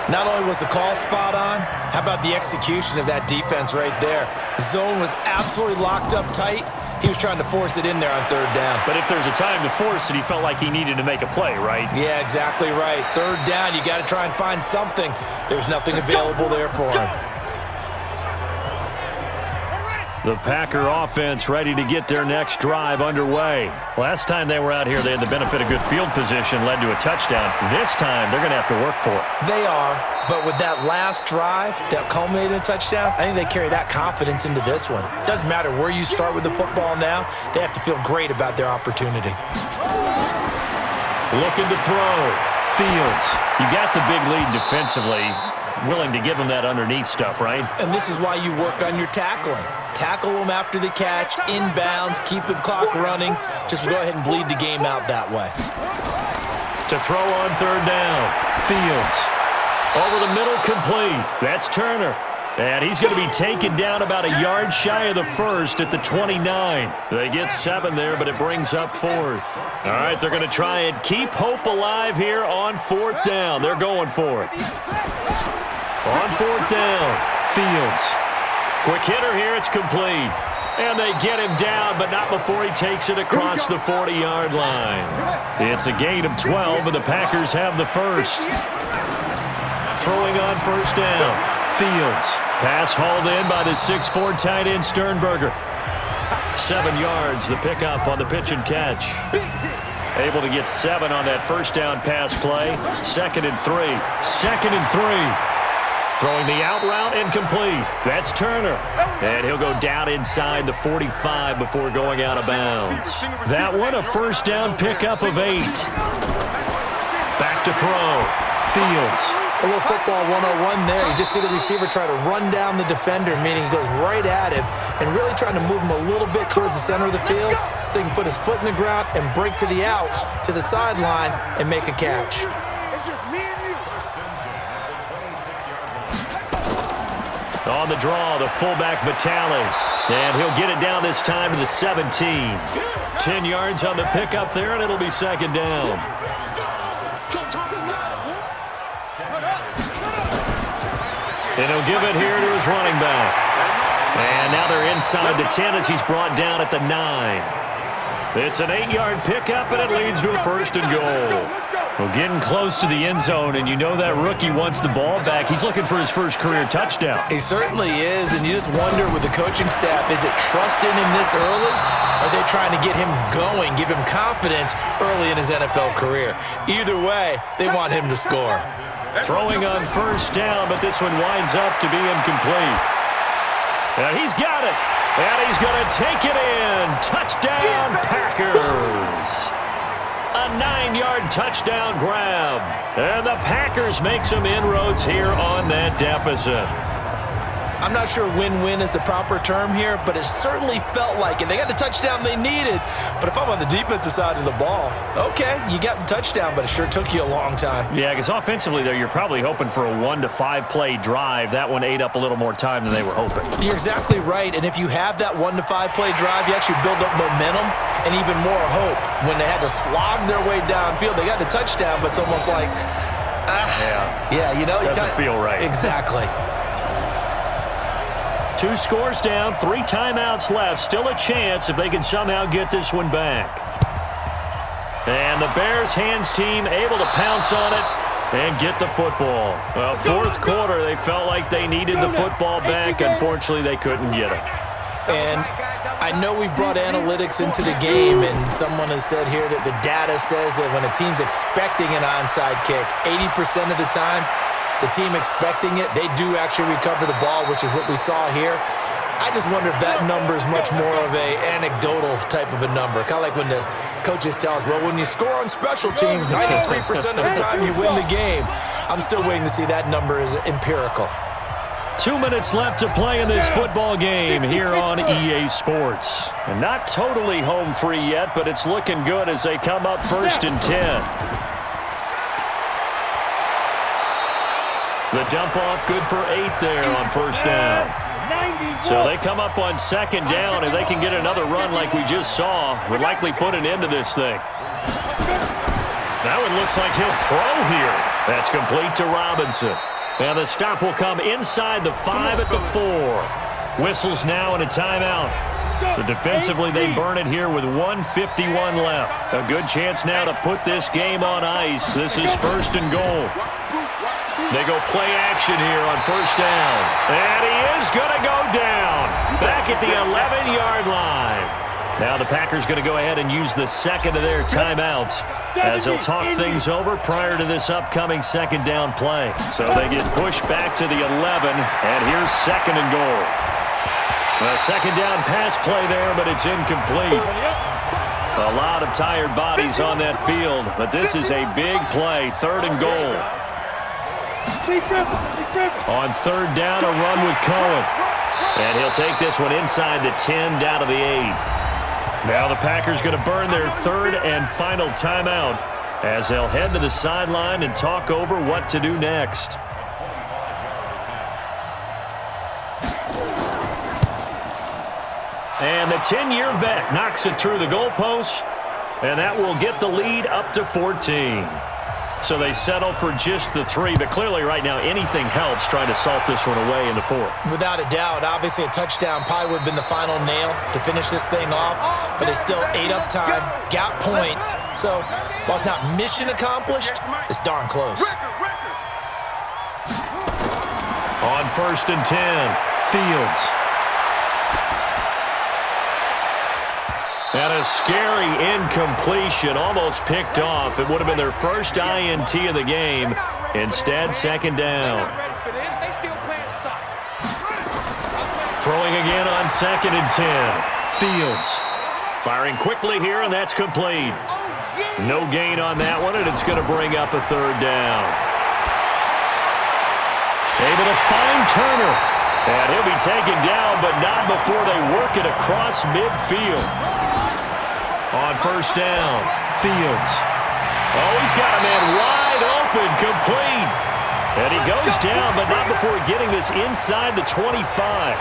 Not only was the call spot on, how about the execution of that defense right there? Zone was absolutely locked up tight. He was trying to force it in there on third down. But if there's a time to force it, he felt like he needed to make a play, right? Yeah, exactly right. Third down, you got to try and find something. There's nothing available there for him. The Packer offense ready to get their next drive underway. Last time they were out here, they had the benefit of good field position, led to a touchdown. This time, they're going to have to work for it. They are, but with that last drive that culminated in a touchdown, I think they carry that confidence into this one. Doesn't matter where you start with the football now, they have to feel great about their opportunity. Looking to throw. Fields. You got the big lead defensively. Willing to give them that underneath stuff, right? And this is why you work on your tackling. Tackle them after the catch, inbounds, keep the clock running. Just go ahead and bleed the game out that way. To throw on third down. Fields. Over the middle, complete. That's Turner. And he's going to be taken down about a yard shy of the first at the 29. They get 7 there, but it brings up 4th. All right, they're going to try and keep hope alive here on 4th down. They're going for it. On 4th down, Fields. Quick hitter here, it's complete. And they get him down, but not before he takes it across the 40-yard line. It's a gain of 12, and the Packers have the first. Throwing on first down, Fields. Pass hauled in by the 6'4" tight end Sternberger. 7 yards, the pickup on the pitch and catch. Able to get 7 on that first down pass play. 2nd and 3. 2nd and 3. Throwing the out route, incomplete. That's Turner. And he'll go down inside the 45 before going out of bounds. That one, a first down pickup of 8. Back to throw. Fields. A little football 101 there. You just see the receiver try to run down the defender, meaning he goes right at him and really trying to move him a little bit towards the center of the field so he can put his foot in the ground and break to the out, to the sideline, and make a catch. It's just me and you. On the draw, the fullback Vitale. And he'll get it down this time to the 17. 2 10 yards on the pickup there, and it'll be second down. And he'll give it here to his running back. And now they're inside the 10 as he's brought down at the 9. It's an 8-yard pickup, and it leads to a first and goal. Well, getting close to the end zone, and you know that rookie wants the ball back. He's looking for his first career touchdown. He certainly is, and you just wonder with the coaching staff, is it trusting him this early? Or are they trying to get him going, give him confidence early in his NFL career? Either way, they want him to score. Throwing on first down, but this one winds up to be incomplete. And he's got it, and he's going to take it in. Touchdown, Packers. A 9-yard touchdown grab. And the Packers make some inroads here on that deficit. I'm not sure win-win is the proper term here, but it certainly felt like it. They got the touchdown they needed, but if I'm on the defensive side of the ball, okay, you got the touchdown, but it sure took you a long time. Yeah, because offensively there, you're probably hoping for a 1 to 5 play drive. That one ate up a little more time than they were hoping. You're exactly right, and if you have that 1 to 5 play drive, you actually build up momentum and even more hope. When they had to slog their way downfield, they got the touchdown, but it's almost like, you know. Doesn't feel right. Exactly. 2 scores down, 3 timeouts left. Still a chance if they can somehow get this one back. And the Bears hands team able to pounce on it and get the football. Well, fourth quarter, they felt like they needed the football back. Unfortunately, they couldn't get it. And I know we've brought analytics into the game, and someone has said here that the data says that when a team's expecting an onside kick, 80% of the time, the team expecting it, they do actually recover the ball, which is what we saw here. I just wonder if that number is much more of a anecdotal type of a number. Kind of like when the coaches tell us, well, when you score on special teams, 93% of the time you win the game. I'm still waiting to see that number is empirical. 2 minutes left to play in this football game here on EA Sports. And not totally home free yet, but it's looking good as they come up 1st and 10. The dump off good for 8 there on first down. So they come up on 2nd down, and they can get another run like we just saw. Would likely put an end to this thing. Now it looks like he'll throw here. That's complete to Robinson. And the stop will come inside the 5 at the 4. Whistles now and a timeout. So defensively, they burn it here with 1:51 left. A good chance now to put this game on ice. This is 1st and goal. They go play action here on first down. And he is going to go down. Back at the 11-yard line. Now the Packers going to go ahead and use the second of their timeouts as they'll talk things over prior to this upcoming 2nd down play. So they get pushed back to the 11, and here's 2nd and goal. A 2nd down pass play there, but it's incomplete. A lot of tired bodies on that field, but this is a big play, 3rd and goal. On 3rd down, a run with Cohen. And he'll take this one inside the 10 down to the 8. Now the Packers going to burn their 3rd and final timeout as they'll head to the sideline and talk over what to do next. And the 10-year vet knocks it through the goalpost, and that will get the lead up to 14. So they settle for just the 3, but clearly right now anything helps trying to salt this one away in the 4th. Without a doubt, obviously a touchdown probably would have been the final nail to finish this thing off, but it's still ate up time, got points. So while it's not mission accomplished, it's darn close. On 1st and 10, Fields. And a scary incompletion, almost picked off. It would have been their first INT of the game. Instead, 2nd down. Throwing again on 2nd and 10. Fields firing quickly here, and that's complete. No gain on that one, and it's going to bring up a 3rd down. Able to find Turner. And he'll be taken down, but not before they work it across midfield. On 1st down, Fields. Oh, he's got a man wide open, complete. And he goes down, but not before getting this inside the 25.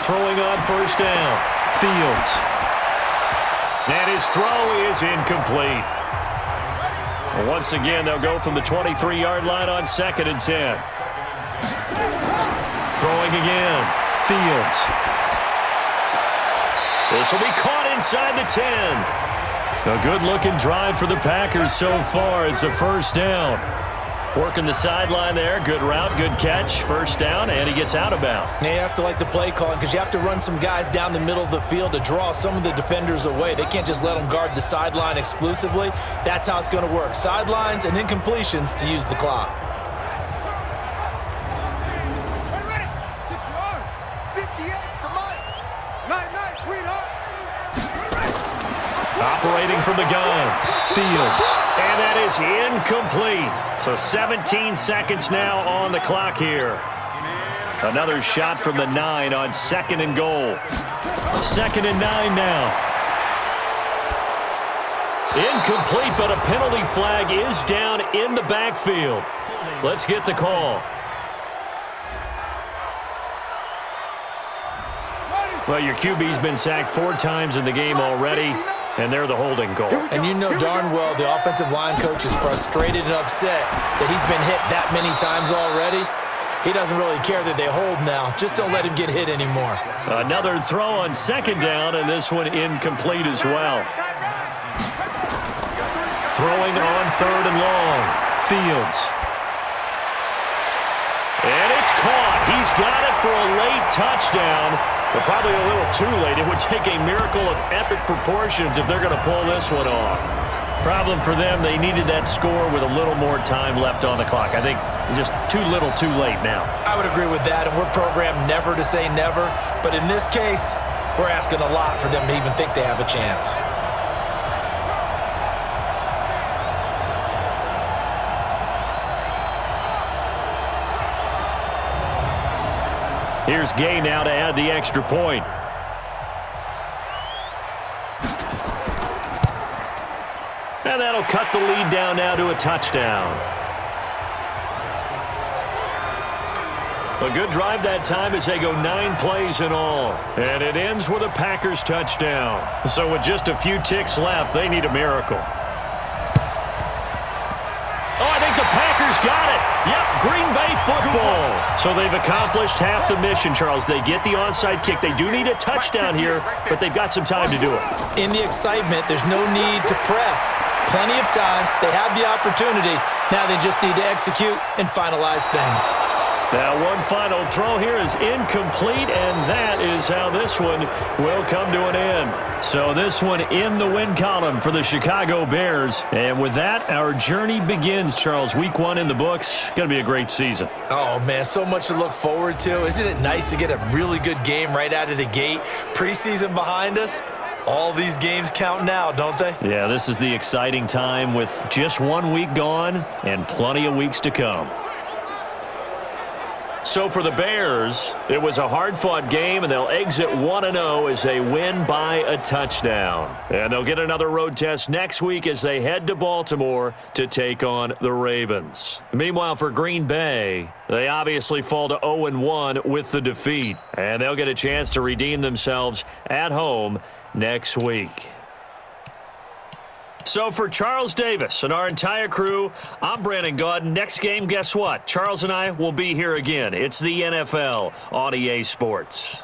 throwing on first down. Fields. And his throw is incomplete. Once again, they'll go from the 23-yard line on 2nd and 10. Throwing again. Fields. This will be caught inside the 10. A good-looking drive for the Packers so far. It's a first down. Working the sideline there. Good route, good catch. First down, and he gets out of bounds. Yeah, you have to like the play calling because you have to run some guys down the middle of the field to draw some of the defenders away. They can't just let them guard the sideline exclusively. That's how it's going to work. Sidelines and incompletions to use the clock. Ready? 6-yard. 58 to Mike. Night, sweetheart. Operating from the gun. Fields. And that is incomplete. So 17 seconds now on the clock here. Another shot from the 9 on 2nd and goal. 2nd and 9 now. Incomplete, but a penalty flag is down in the backfield. Let's get the call. Well, your QB's been sacked 4 times in the game already, and they're the holding call. And you know darn well the offensive line coach is frustrated and upset that he's been hit that many times already. He doesn't really care that they hold now. Just don't let him get hit anymore. Another throw on 2nd down, and this one incomplete as well. Throwing on 3rd and long. Fields. And it's caught. He's got it for a late touchdown, but probably a little too late. It would take a miracle of epic proportions if they're going to pull this one off. Problem for them, they needed that score with a little more time left on the clock. I think just too little, too late now. I would agree with that, and we're programmed never to say never. But in this case, we're asking a lot for them to even think they have a chance. Here's Gay now to add the extra point. And that'll cut the lead down now to a touchdown. A good drive that time as they go 9 plays in all. And it ends with a Packers touchdown. So with just a few ticks left, they need a miracle. Oh, I think the Packers got it. Yep, Green Bay football. So they've accomplished half the mission, Charles. They get the onside kick. They do need a touchdown here, but they've got some time to do it. In the excitement, there's no need to press. Plenty of time. They have the opportunity. Now they just need to execute and finalize things. Now one final throw here is incomplete, and that is how this one will come to an end. So this one in the win column for the Chicago Bears. And with that, our journey begins, Charles. Week 1 in the books. Going to be a great season. Oh, man, so much to look forward to. Isn't it nice to get a really good game right out of the gate? Preseason behind us. All these games count now, don't they? Yeah, this is the exciting time with just 1 week gone and plenty of weeks to come. So for the Bears, it was a hard-fought game, and they'll exit 1-0 as they win by a touchdown. And they'll get another road test next week as they head to Baltimore to take on the Ravens. Meanwhile, for Green Bay, they obviously fall to 0-1 with the defeat, and they'll get a chance to redeem themselves at home next week. So for Charles Davis and our entire crew, I'm Brandon Gaudin. Next game, guess what? Charles and I will be here again. It's the NFL on EA Sports.